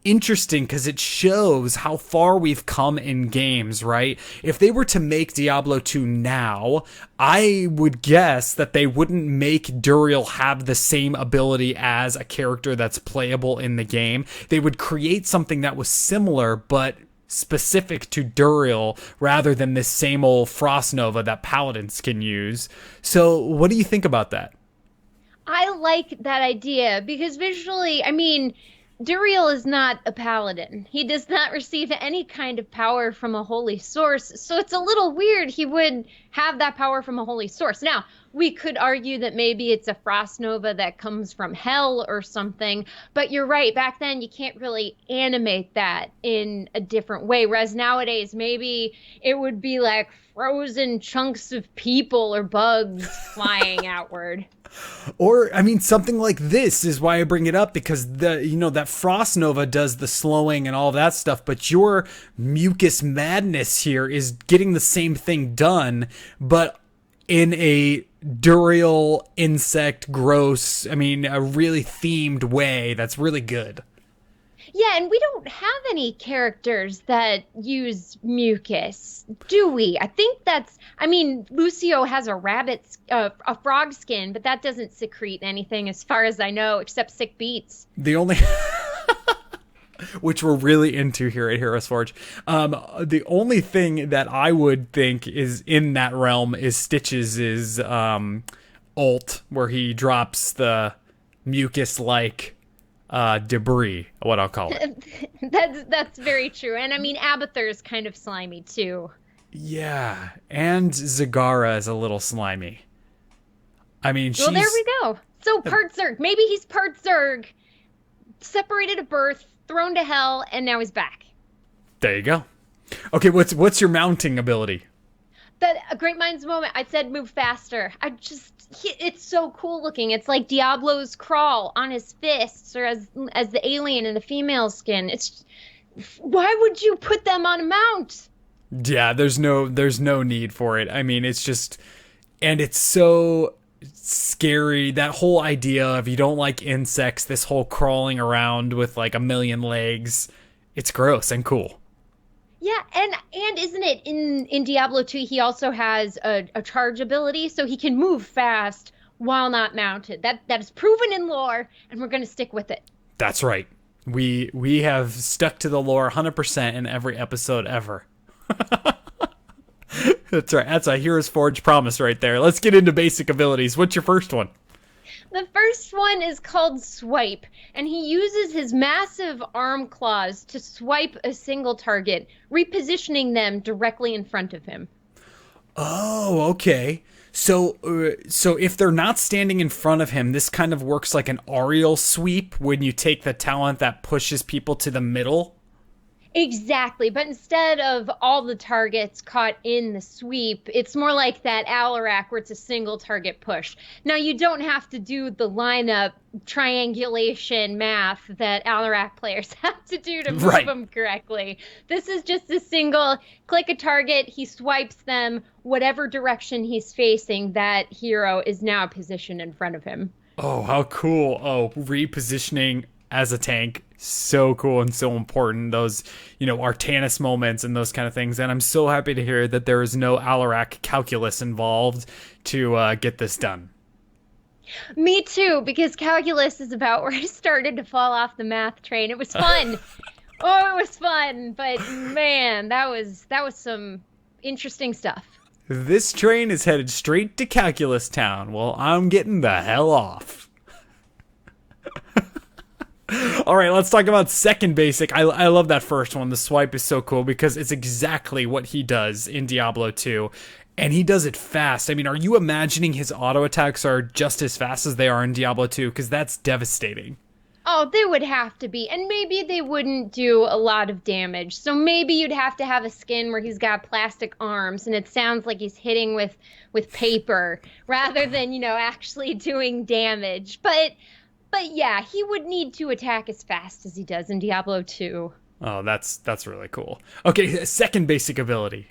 interesting because it shows how far we've come in games, right? If they were to make Diablo 2 now, I would guess that they wouldn't make Duriel have the same ability as a character that's playable in the game. They would create something that was similar, but specific to Duriel rather than this same old Frost Nova that paladins can use. So what do you think about that? I like that idea because visually, I mean, Duriel is not a paladin. He does not receive any kind of power from a holy source, so it's a little weird he would have that power from a holy source. Now, we could argue that maybe it's a frost nova that comes from hell or something. But you're right. Back then, you can't really animate that in a different way. Whereas nowadays, maybe it would be like frozen chunks of people or bugs flying outward. Or, I mean, something like this is why I bring it up, because that Frost Nova does the slowing and all that stuff, but your Mucus Madness here is getting the same thing done, but in a Duriel insect gross, I mean, a really themed way that's really good. Yeah, and we don't have any characters that use mucus, do we? I mean, Lucio has a frog skin, but that doesn't secrete anything as far as I know, except sick beats. The only... which we're really into here at HeroesForge. The only thing that I would think is in that realm is Stitch's ult, where he drops the mucus-like debris, what I'll call it. That's very true. And I mean, Abathur's kind of slimy too. Yeah, and Zagara is a little slimy. I mean, well, there we go. So part Zerg. Maybe he's part Zerg, separated at birth, thrown to hell, and now he's back. There you go. Okay, what's your mounting ability? That a great minds moment. I said move faster. It's so cool looking. It's like Diablo's crawl on his fists, or as the alien in the female skin. Why would you put them on a mount? Yeah, there's no need for it. I mean, it's just, and it's so scary. That whole idea of, you don't like insects, this whole crawling around with like a million legs, it's gross and cool. Yeah, and isn't it in Diablo 2 he also has a charge ability, so he can move fast while not mounted. That is proven in lore, and we're going to stick with it. That's right. We have stuck to the lore 100% in every episode ever. That's right. That's a HeroesForge promise right there. Let's get into basic abilities. What's your first one? The first one is called Swipe, and he uses his massive arm claws to swipe a single target, repositioning them directly in front of him. Oh, okay. So if they're not standing in front of him, this kind of works like an Ariel sweep when you take the talent that pushes people to the middle. Exactly, but instead of all the targets caught in the sweep, it's more like that Alarak where it's a single target push. Now, you don't have to do the lineup triangulation math that Alarak players have to do to move them correctly. This is just a single click a target, he swipes them, whatever direction he's facing, that hero is now positioned in front of him. Oh, how cool. Oh, repositioning as a tank, so cool and so important. Those, Artanis moments and those kind of things. And I'm so happy to hear that there is no Alarak calculus involved to get this done. Me too, because calculus is about where I started to fall off the math train. It was fun. Oh, it was fun. But man, that was some interesting stuff. This train is headed straight to Calculus Town. Well, I'm getting the hell off. All right, let's talk about second basic. I love that first one. The swipe is so cool because it's exactly what he does in Diablo 2, and he does it fast. I mean, are you imagining his auto attacks are just as fast as they are in Diablo 2? Because that's devastating. Oh, they would have to be, and maybe they wouldn't do a lot of damage. So maybe you'd have to have a skin where he's got plastic arms, and it sounds like he's hitting with paper rather than, actually doing damage. But yeah, he would need to attack as fast as he does in Diablo 2. Oh, that's really cool. Okay, second basic ability.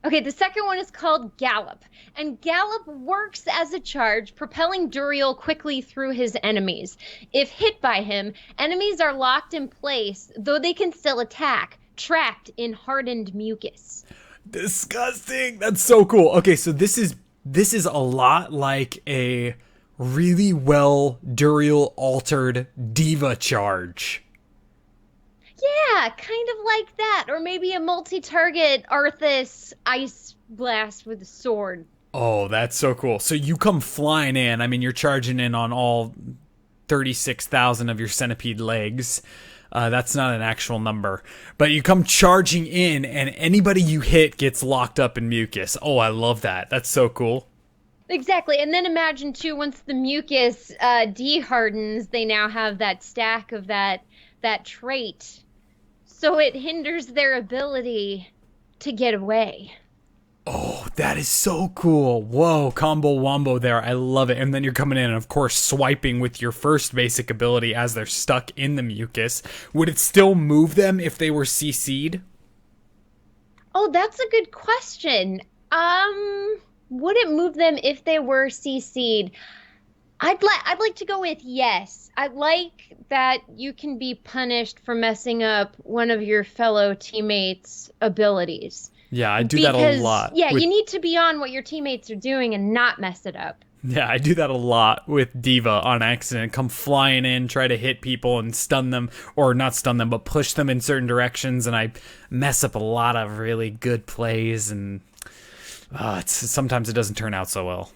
Okay, the second one is called Gallop. And Gallop works as a charge, propelling Duriel quickly through his enemies. If hit by him, enemies are locked in place, though they can still attack, trapped in hardened mucus. Disgusting! That's so cool. Okay, so this is a lot like a really well Duriel altered diva charge. Yeah, kind of like that. Or maybe a multi-target Arthas ice blast with a sword. Oh, that's so cool. So you come flying in. I mean, you're charging in on all 36,000 of your centipede legs. That's not an actual number. But you come charging in, and anybody you hit gets locked up in mucus. Oh, I love that. That's so cool. Exactly. And then imagine too, once the mucus dehardens, they now have that stack of that trait. So it hinders their ability to get away. Oh, that is so cool. Whoa, combo wombo there. I love it. And then you're coming in and, of course, swiping with your first basic ability as they're stuck in the mucus. Would it still move them if they were CC'd? Oh, that's a good question. Would it move them if they were CC'd? I'd like to go with yes. I like that you can be punished for messing up one of your fellow teammates' abilities. Yeah, I do that a lot. Yeah, you need to be on what your teammates are doing and not mess it up. Yeah, I do that a lot with Diva on accident. Come flying in, try to hit people and stun them, or not stun them, but push them in certain directions, and I mess up a lot of really good plays, and sometimes it doesn't turn out so well.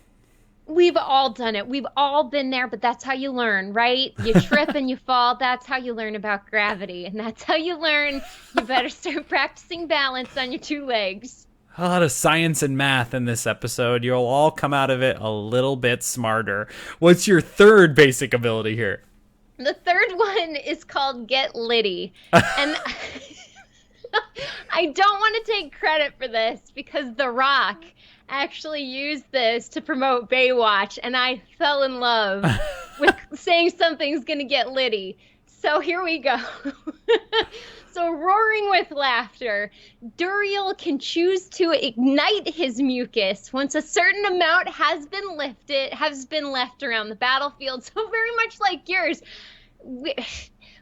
We've all done it. We've all been there, but that's how you learn, right? You trip and you fall. That's how you learn about gravity. And that's how you learn you better start practicing balance on your two legs. A lot of science and math in this episode. You'll all come out of it a little bit smarter. What's your third basic ability here? The third one is called Get Liddy. And I don't want to take credit for this because The Rock actually used this to promote Baywatch, and I fell in love with saying something's gonna get Liddy. So here we go. So roaring with laughter, Duriel can choose to ignite his mucus once a certain amount has been left around the battlefield. So very much like yours.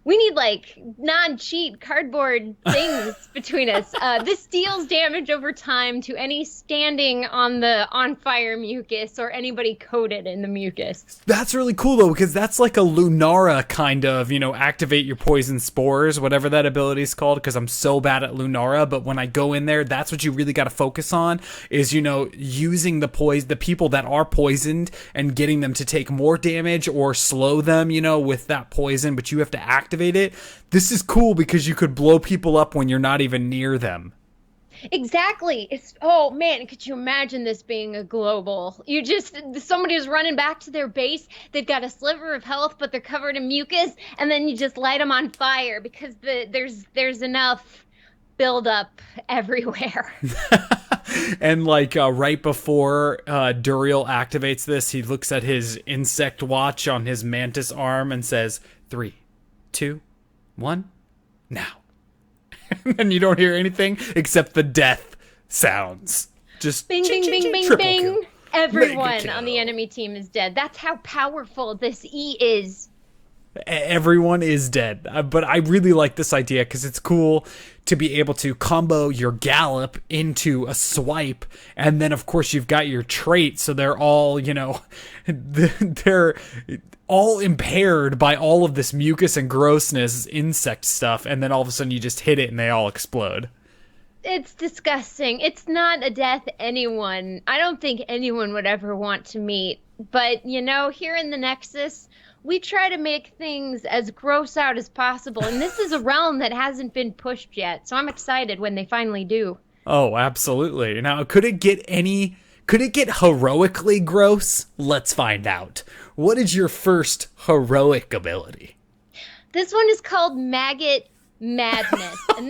We need like non-cheat cardboard things between us. This deals damage over time to any standing on the on-fire mucus or anybody coated in the mucus. That's really cool though, because that's like a Lunara kind of, activate your poison spores, whatever that ability is called, because I'm so bad at Lunara, but when I go in there, that's what you really got to focus on is, using the people that are poisoned and getting them to take more damage or slow them, with that poison, but you have to activate it. This is cool because you could blow people up when you're not even near them. Exactly. Oh man, could you imagine this being a global? Somebody is running back to their base, they've got a sliver of health, but they're covered in mucus, and then you just light them on fire because there's enough buildup everywhere. And right before Duriel activates this, he looks at his insect watch on his mantis arm and says, 3, 2, 1, now. And you don't hear anything except the death sounds. Just bing, bing, bing, bing, bing. Kill. Everyone on the enemy team is dead. That's how powerful this E is. Everyone is dead. But I really like this idea because it's cool to be able to combo your gallop into a swipe. And then, of course, you've got your trait. So they're all, they're all impaired by all of this mucus and grossness, insect stuff. And then all of a sudden you just hit it and they all explode. It's disgusting. It's not a death I don't think anyone would ever want to meet. But, here in the Nexus, we try to make things as gross out as possible. And this is a realm that hasn't been pushed yet. So I'm excited when they finally do. Oh, absolutely. Now, could it get heroically gross? Let's find out. What is your first heroic ability? This one is called Maggot Madness. And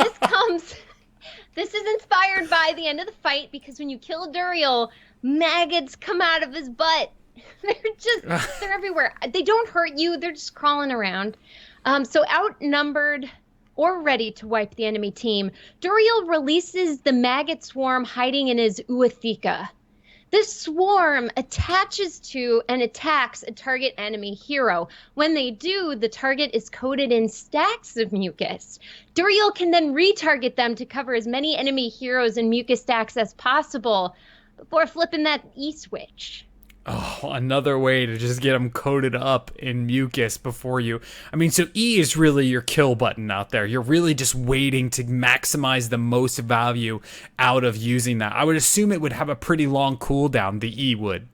this is inspired by the end of the fight because when you kill Duriel, maggots come out of his butt. They're everywhere. They don't hurt you. They're just crawling around. So outnumbered or ready to wipe the enemy team, Duriel releases the maggot swarm hiding in his Uathika. This swarm attaches to and attacks a target enemy hero. When they do, the target is coated in stacks of mucus. Duriel can then retarget them to cover as many enemy heroes in mucus stacks as possible before flipping that E-switch. Oh, another way to just get them coated up in mucus before you. So E is really your kill button out there. You're really just waiting to maximize the most value out of using that. I would assume it would have a pretty long cooldown, the E would.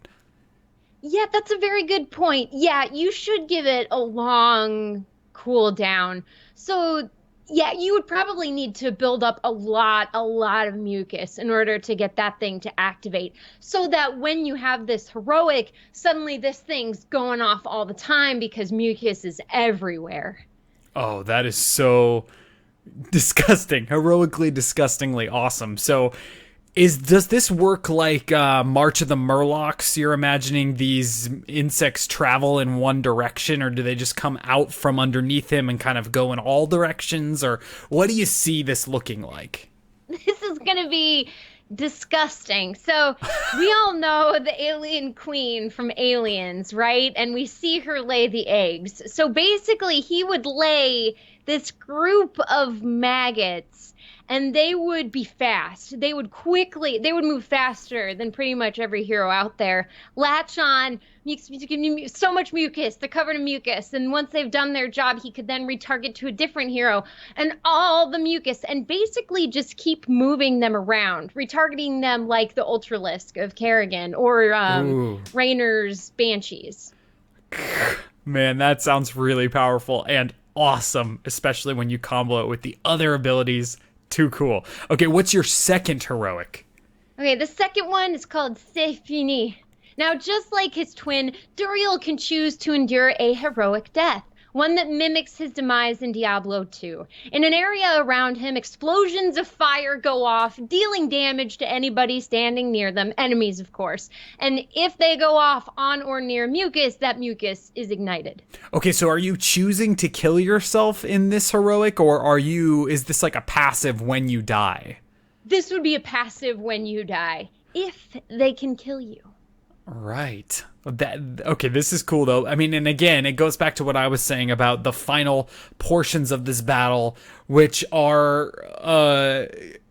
Yeah, that's a very good point. Yeah, you should give it a long cooldown. So Yeah, you would probably need to build up a lot of mucus in order to get that thing to activate. So that when you have this heroic, suddenly this thing's going off all the time because mucus is everywhere. Oh, that is so disgusting. Heroically, disgustingly awesome. So does this work like March of the Murlocs? You're imagining these insects travel in one direction, or do they just come out from underneath him and kind of go in all directions? Or what do you see this looking like? This is going to be disgusting. So we all know the alien queen from Aliens, right? And we see her lay the eggs. So basically he would lay this group of maggots, and they would be fast. They would move faster than pretty much every hero out there. Latch on, so much mucus, they're covered in mucus. And once they've done their job, he could then retarget to a different hero and all the mucus, and basically just keep moving them around, retargeting them like the Ultralisk of Kerrigan or Raynor's Banshees. Man, that sounds really powerful and awesome, especially when you combo it with the other abilities. Too cool. Okay, what's your second heroic? Okay, the second one is called C'est Fini. Now, just like his twin, Duriel can choose to endure a heroic death, one that mimics his demise in Diablo II. In an area around him, explosions of fire go off, dealing damage to anybody standing near them, enemies of course. And if they go off on or near mucus, that mucus is ignited. Okay, so are you choosing to kill yourself in this heroic, or is this like a passive when you die? This would be a passive when you die, if they can kill you. Right. Okay, this is cool though. I mean, and again, it goes back to what I was saying about the final portions of this battle, which are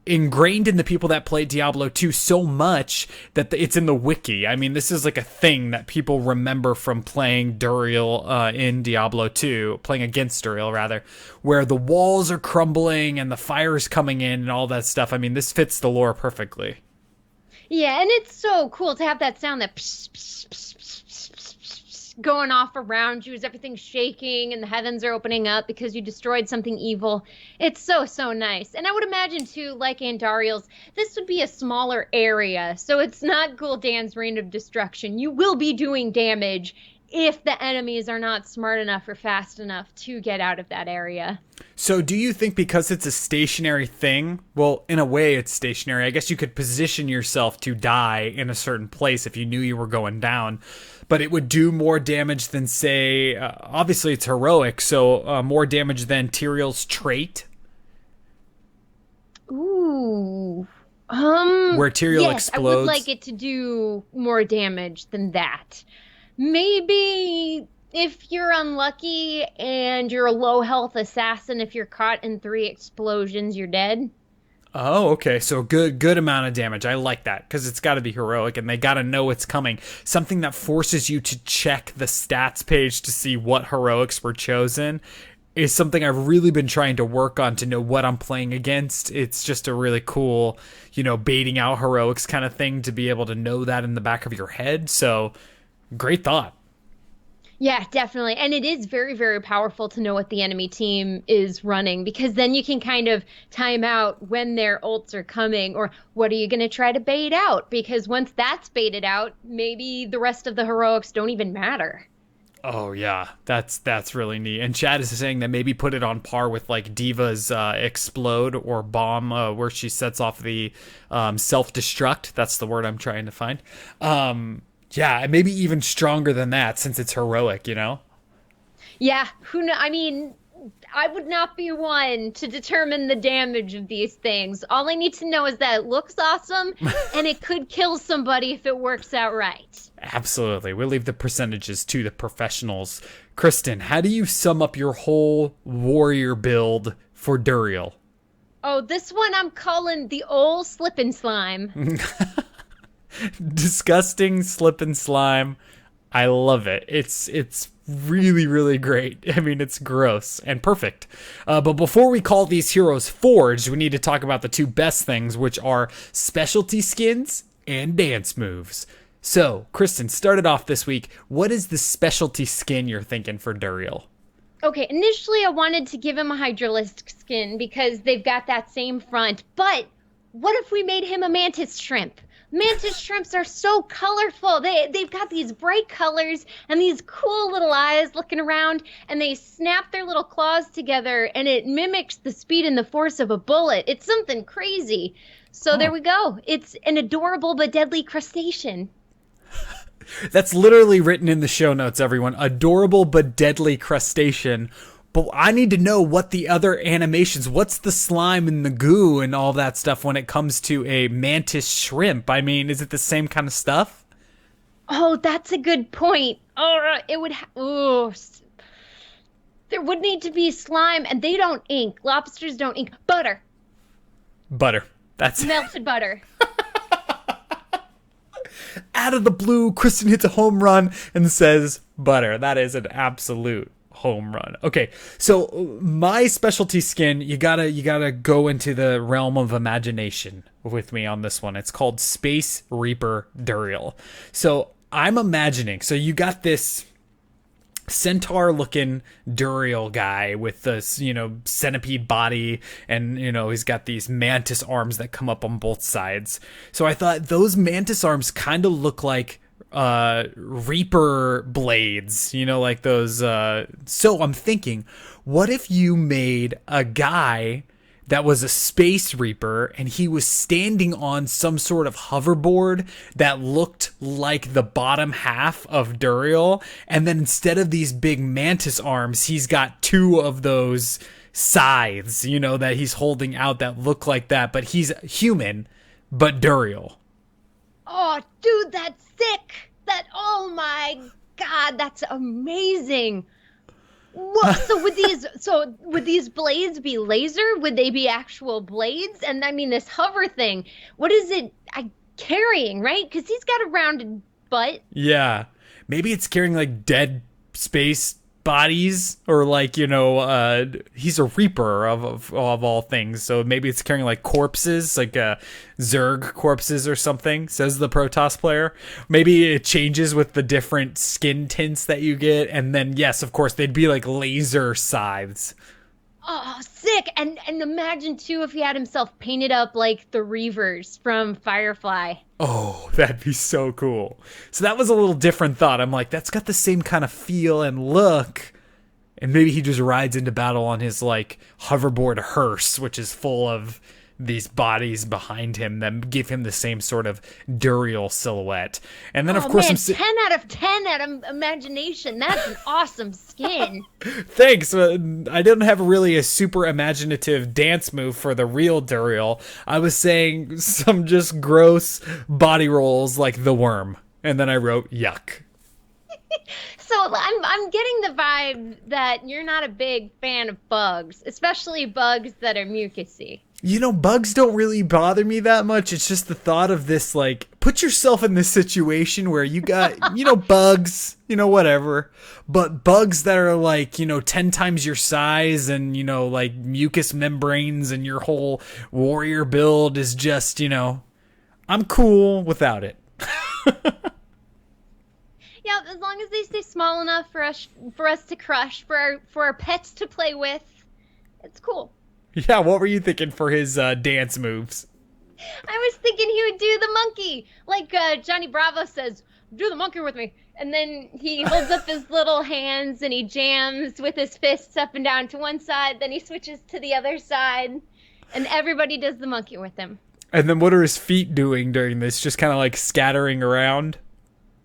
ingrained in the people that played Diablo 2 so much that it's in the wiki. I mean, this is like a thing that people remember from playing Duriel in Diablo 2, playing against Duriel rather, where the walls are crumbling and the fire is coming in and all that stuff. I mean, this fits the lore perfectly. Yeah, and it's so cool to have that sound that pss, pss, pss, pss, pss, pss, pss, going off around you as everything's shaking and the heavens are opening up because you destroyed something evil. It's so nice. And I would imagine, too, like Andariel's, this would be a smaller area, so it's not Gul'dan's Reign of Destruction. You will be doing damage if the enemies are not smart enough or fast enough to get out of that area. So do you think because it's a stationary thing, well, in a way it's stationary, I guess you could position yourself to die in a certain place if you knew you were going down, but it would do more damage than, say, obviously it's heroic, so more damage than Tyrael's trait? Ooh. Where Tyrael explodes? I would like it to do more damage than that. Maybe if you're unlucky and you're a low health assassin, if you're caught in 3 explosions, you're dead. Oh, okay. So good amount of damage. I like that because it's got to be heroic and they got to know it's coming. Something that forces you to check the stats page to see what heroics were chosen is something I've really been trying to work on to know what I'm playing against. It's just a really cool, baiting out heroics kind of thing to be able to know that in the back of your head. So great thought. Yeah, definitely. And it is very, very powerful to know what the enemy team is running, because then you can kind of time out when their ults are coming, or what are you going to try to bait out? Because once that's baited out, maybe the rest of the heroics don't even matter. Oh, yeah. That's really neat. And Chad is saying that maybe put it on par with like Diva's Explode or Bomb, where she sets off the self-destruct. That's the word I'm trying to find. Yeah, maybe even stronger than that since it's heroic, Yeah, who knows? I mean, I would not be one to determine the damage of these things. All I need to know is that it looks awesome and it could kill somebody if it works out right. Absolutely. We'll leave the percentages to the professionals. Kristen, how do you sum up your whole warrior build for Duriel? Oh, this one I'm calling the old slip and slime. Disgusting slip and slime. I love it. It's really, really great. I mean, it's gross and perfect. But before we call these heroes forged, we need to talk about the 2 best things, which are specialty skins and dance moves. So, Kristen, started off this week. What is the specialty skin you're thinking for Duriel? Okay, initially I wanted to give him a hydralisk skin because they've got that same front, but what if we made him a mantis shrimp? Mantis shrimps are so colorful. They've got these bright colors and these cool little eyes looking around, and they snap their little claws together and it mimics the speed and the force of a bullet. It's something crazy. So there we go. It's an adorable but deadly crustacean. That's literally written in the show notes, everyone. Adorable but deadly crustacean. But I need to know what the other animations, what's the slime and the goo and all that stuff when it comes to a mantis shrimp? I mean, is it the same kind of stuff? Oh, that's a good point. Oh, it would. There would need to be slime, and they don't ink. Lobsters don't ink. Butter. Butter. That's melted butter. Out of the blue, Kristen hits a home run and says butter. That is an absolute home run. Okay, so my specialty skin, you gotta go into the realm of imagination with me on this one. It's called Space Reaper Duriel. So I'm imagining, so you got this centaur looking Duriel guy with this, centipede body, and he's got these mantis arms that come up on both sides. So I thought those mantis arms kind of look like Reaper blades, like those. So I'm thinking, what if you made a guy that was a space reaper and he was standing on some sort of hoverboard that looked like the bottom half of Duriel, and then instead of these big mantis arms, he's got two of those scythes, that he's holding out that look like that, but he's human, but Duriel. Oh, dude, that's sick. Oh my God, that's amazing. Whoa, so would these blades be laser? Would they be actual blades? And I mean, this hover thing, what is it carrying, right? Because he's got a rounded butt. Yeah. Maybe it's carrying like dead space bodies, or like, he's a reaper of all things. So maybe it's carrying like corpses, like Zerg corpses or something, says the Protoss player. Maybe it changes with the different skin tints that you get. And then, yes, of course, they'd be like laser scythes. Oh, sick. And imagine, too, if he had himself painted up like the Reavers from Firefly. Oh, that'd be so cool. So that was a little different thought. I'm like, that's got the same kind of feel and look. And maybe he just rides into battle on his, like, hoverboard hearse, which is full of these bodies behind him that give him the same sort of Duriel silhouette. And then, of course, man, 10 out of 10 out of imagination. That's an awesome skin. Thanks. I didn't have really a super imaginative dance move for the real Duriel. I was saying some just gross body rolls like the worm. And then I wrote yuck. So I'm getting the vibe that you're not a big fan of bugs, especially bugs that are mucusy. Bugs don't really bother me that much. It's just the thought of this, like, put yourself in this situation where you got, bugs, whatever. But bugs that are like, 10 times your size and, like mucus membranes, and your whole warrior build is just, I'm cool without it. Yeah, as long as they stay small enough for us to crush, for our pets to play with, it's cool. Yeah, what were you thinking for his dance moves? I was thinking he would do the monkey, like Johnny Bravo says, "Do the monkey with me," and then he holds up his little hands and he jams with his fists up and down to one side, then he switches to the other side, and everybody does the monkey with him. And then what are his feet doing during this? Just kind of like scattering around?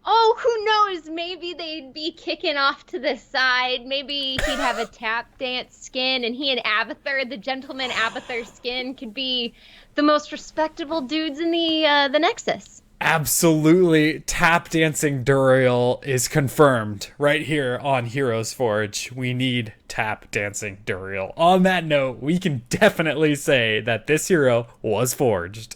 Oh, who knows? Maybe they'd be kicking off to the side. Maybe he'd have a tap dance skin, and he and Abathur, the gentleman Abathur skin, could be the most respectable dudes in the Nexus. Absolutely. Tap dancing Duriel is confirmed right here on HeroesForge. We need tap dancing Duriel. On that note, we can definitely say that this hero was forged.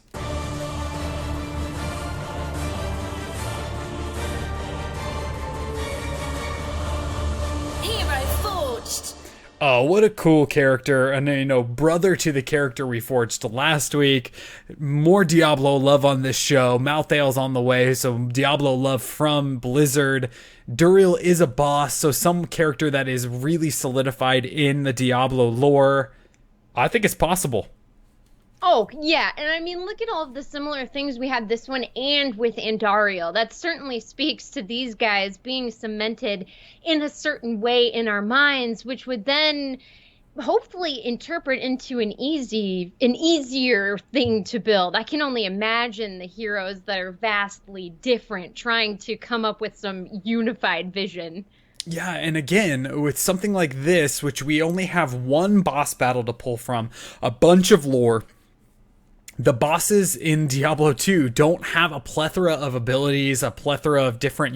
Oh, what a cool character. And, brother to the character we forged last week. More Diablo love on this show. Malthael's on the way, so Diablo love from Blizzard. Duriel is a boss, so some character that is really solidified in the Diablo lore. I think it's possible. Oh, yeah. And I mean, look at all of the similar things we had this one and with Andariel. That certainly speaks to these guys being cemented in a certain way in our minds, which would then hopefully interpret into an easier thing to build. I can only imagine the heroes that are vastly different trying to come up with some unified vision. Yeah, and again, with something like this, which we only have one boss battle to pull from, a bunch of lore, the bosses in Diablo 2 don't have a plethora of abilities, a plethora of different,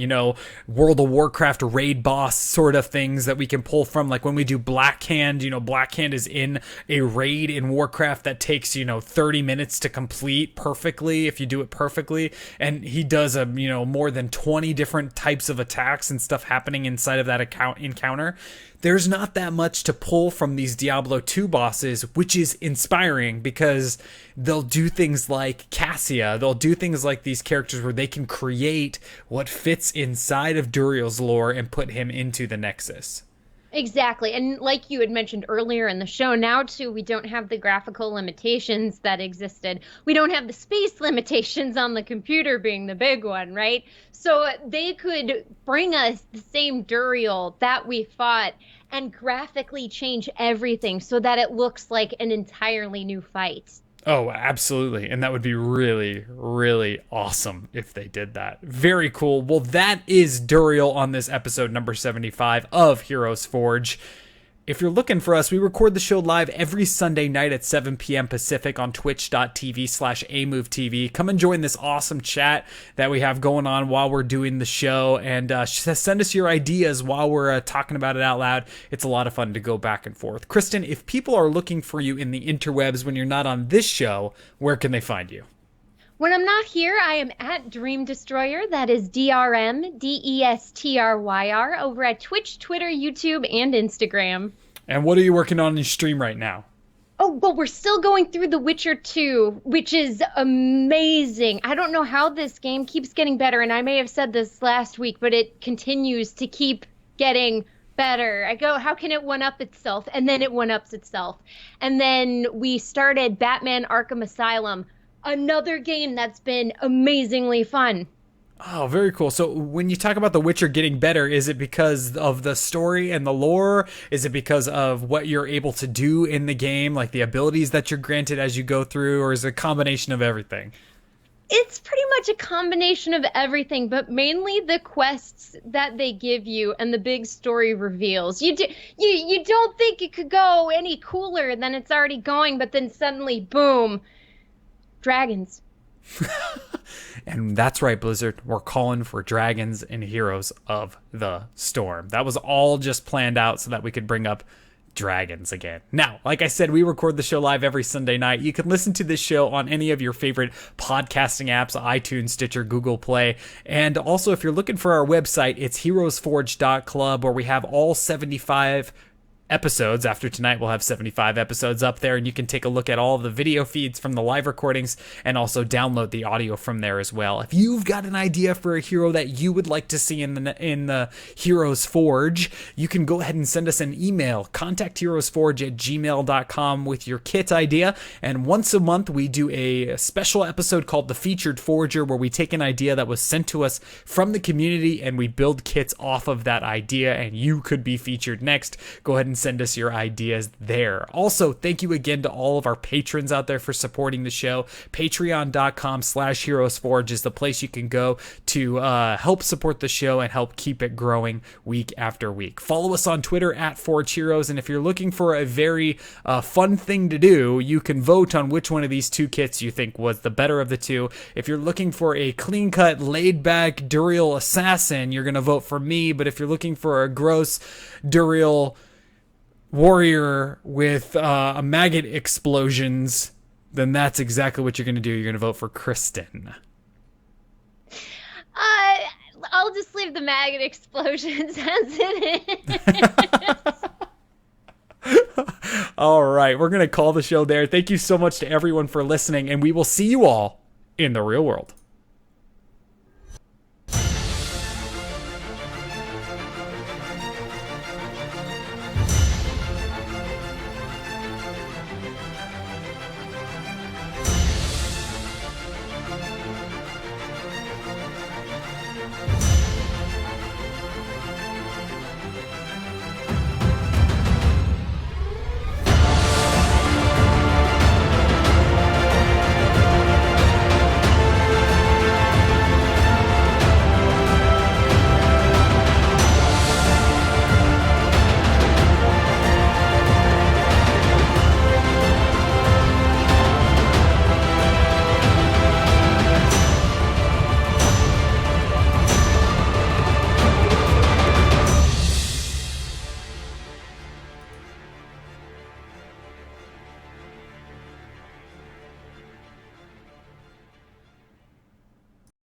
World of Warcraft raid boss sort of things that we can pull from. Like when we do Blackhand, Blackhand is in a raid in Warcraft that takes, 30 minutes to complete perfectly if you do it perfectly. And he does more than 20 different types of attacks and stuff happening inside of that encounter. There's not that much to pull from these Diablo 2 bosses, which is inspiring because they'll do things like Cassia. They'll do things like these characters where they can create what fits inside of Duriel's lore and put him into the Nexus. Exactly. And like you had mentioned earlier in the show, now too, we don't have the graphical limitations that existed. We don't have the space limitations on the computer being the big one, right? So they could bring us the same Duriel that we fought and graphically change everything so that it looks like an entirely new fight. Oh, absolutely. And that would be really, really awesome if they did that. Very cool. Well, that is Duriel on this episode number 75 of Heroes Forge. If you're looking for us, we record the show live every Sunday night at 7 p.m. Pacific on twitch.tv/Amove TV. Come and join this awesome chat that we have going on while we're doing the show, and send us your ideas while we're talking about it out loud. It's a lot of fun to go back and forth. Kristen, if people are looking for you in the interwebs when you're not on this show, where can they find you? When I'm not here, I am at Dream Destroyer. That is DRMDESTRYR over at Twitch, Twitter, YouTube, and Instagram. And what are you working on in stream right now? Oh, well, we're still going through The Witcher 2, which is amazing. I don't know how this game keeps getting better, and I may have said this last week, but it continues to keep getting better. I go, how can it one-up itself? And then it one-ups itself. And then we started Batman Arkham Asylum, another game that's been amazingly fun. Oh, very cool. So when you talk about The Witcher getting better, is it because of the story and the lore? Is it because of what you're able to do in the game, like the abilities that you're granted as you go through, or is it a combination of everything? It's pretty much a combination of everything, but mainly the quests that they give you and the big story reveals. You don't think it could go any cooler than it's already going, but then suddenly, boom, dragons. And that's right, Blizzard. We're calling for dragons and Heroes of the Storm. That was all just planned out so that we could bring up dragons again. Now, like I said, we record the show live every Sunday night. You can listen to this show on any of your favorite podcasting apps, iTunes, Stitcher, Google Play. And also, if you're looking for our website, it's heroesforge.club, where we have all 75 episodes. After tonight, we'll have 75 episodes up there, and you can take a look at all of the video feeds from the live recordings and also download the audio from there as well. If you've got an idea for a hero that you would like to see in the Heroes Forge, you can go ahead and send us an email, contactheroesforge@gmail.com with your kit idea. And once a month, we do a special episode called The Featured Forger, where we take an idea that was sent to us from the community and we build kits off of that idea, and you could be featured next. Go ahead and send us your ideas there. Also, thank you again to all of our patrons out there for supporting the show. Patreon.com/HeroesForge is the place you can go to help support the show and help keep it growing week after week. Follow us on Twitter @ForgeHeroes, and if you're looking for a very fun thing to do, you can vote on which one of these two kits you think was the better of the two. If you're looking for a clean-cut, laid-back Duriel assassin, you're going to vote for me, but if you're looking for a gross Duriel warrior with maggot explosions, then that's exactly what you're going to do. You're going to vote for Kristen. I'll just leave the maggot explosions as it is. All right, we're going to call the show there. Thank you so much to everyone for listening, and we will see you all in the real world.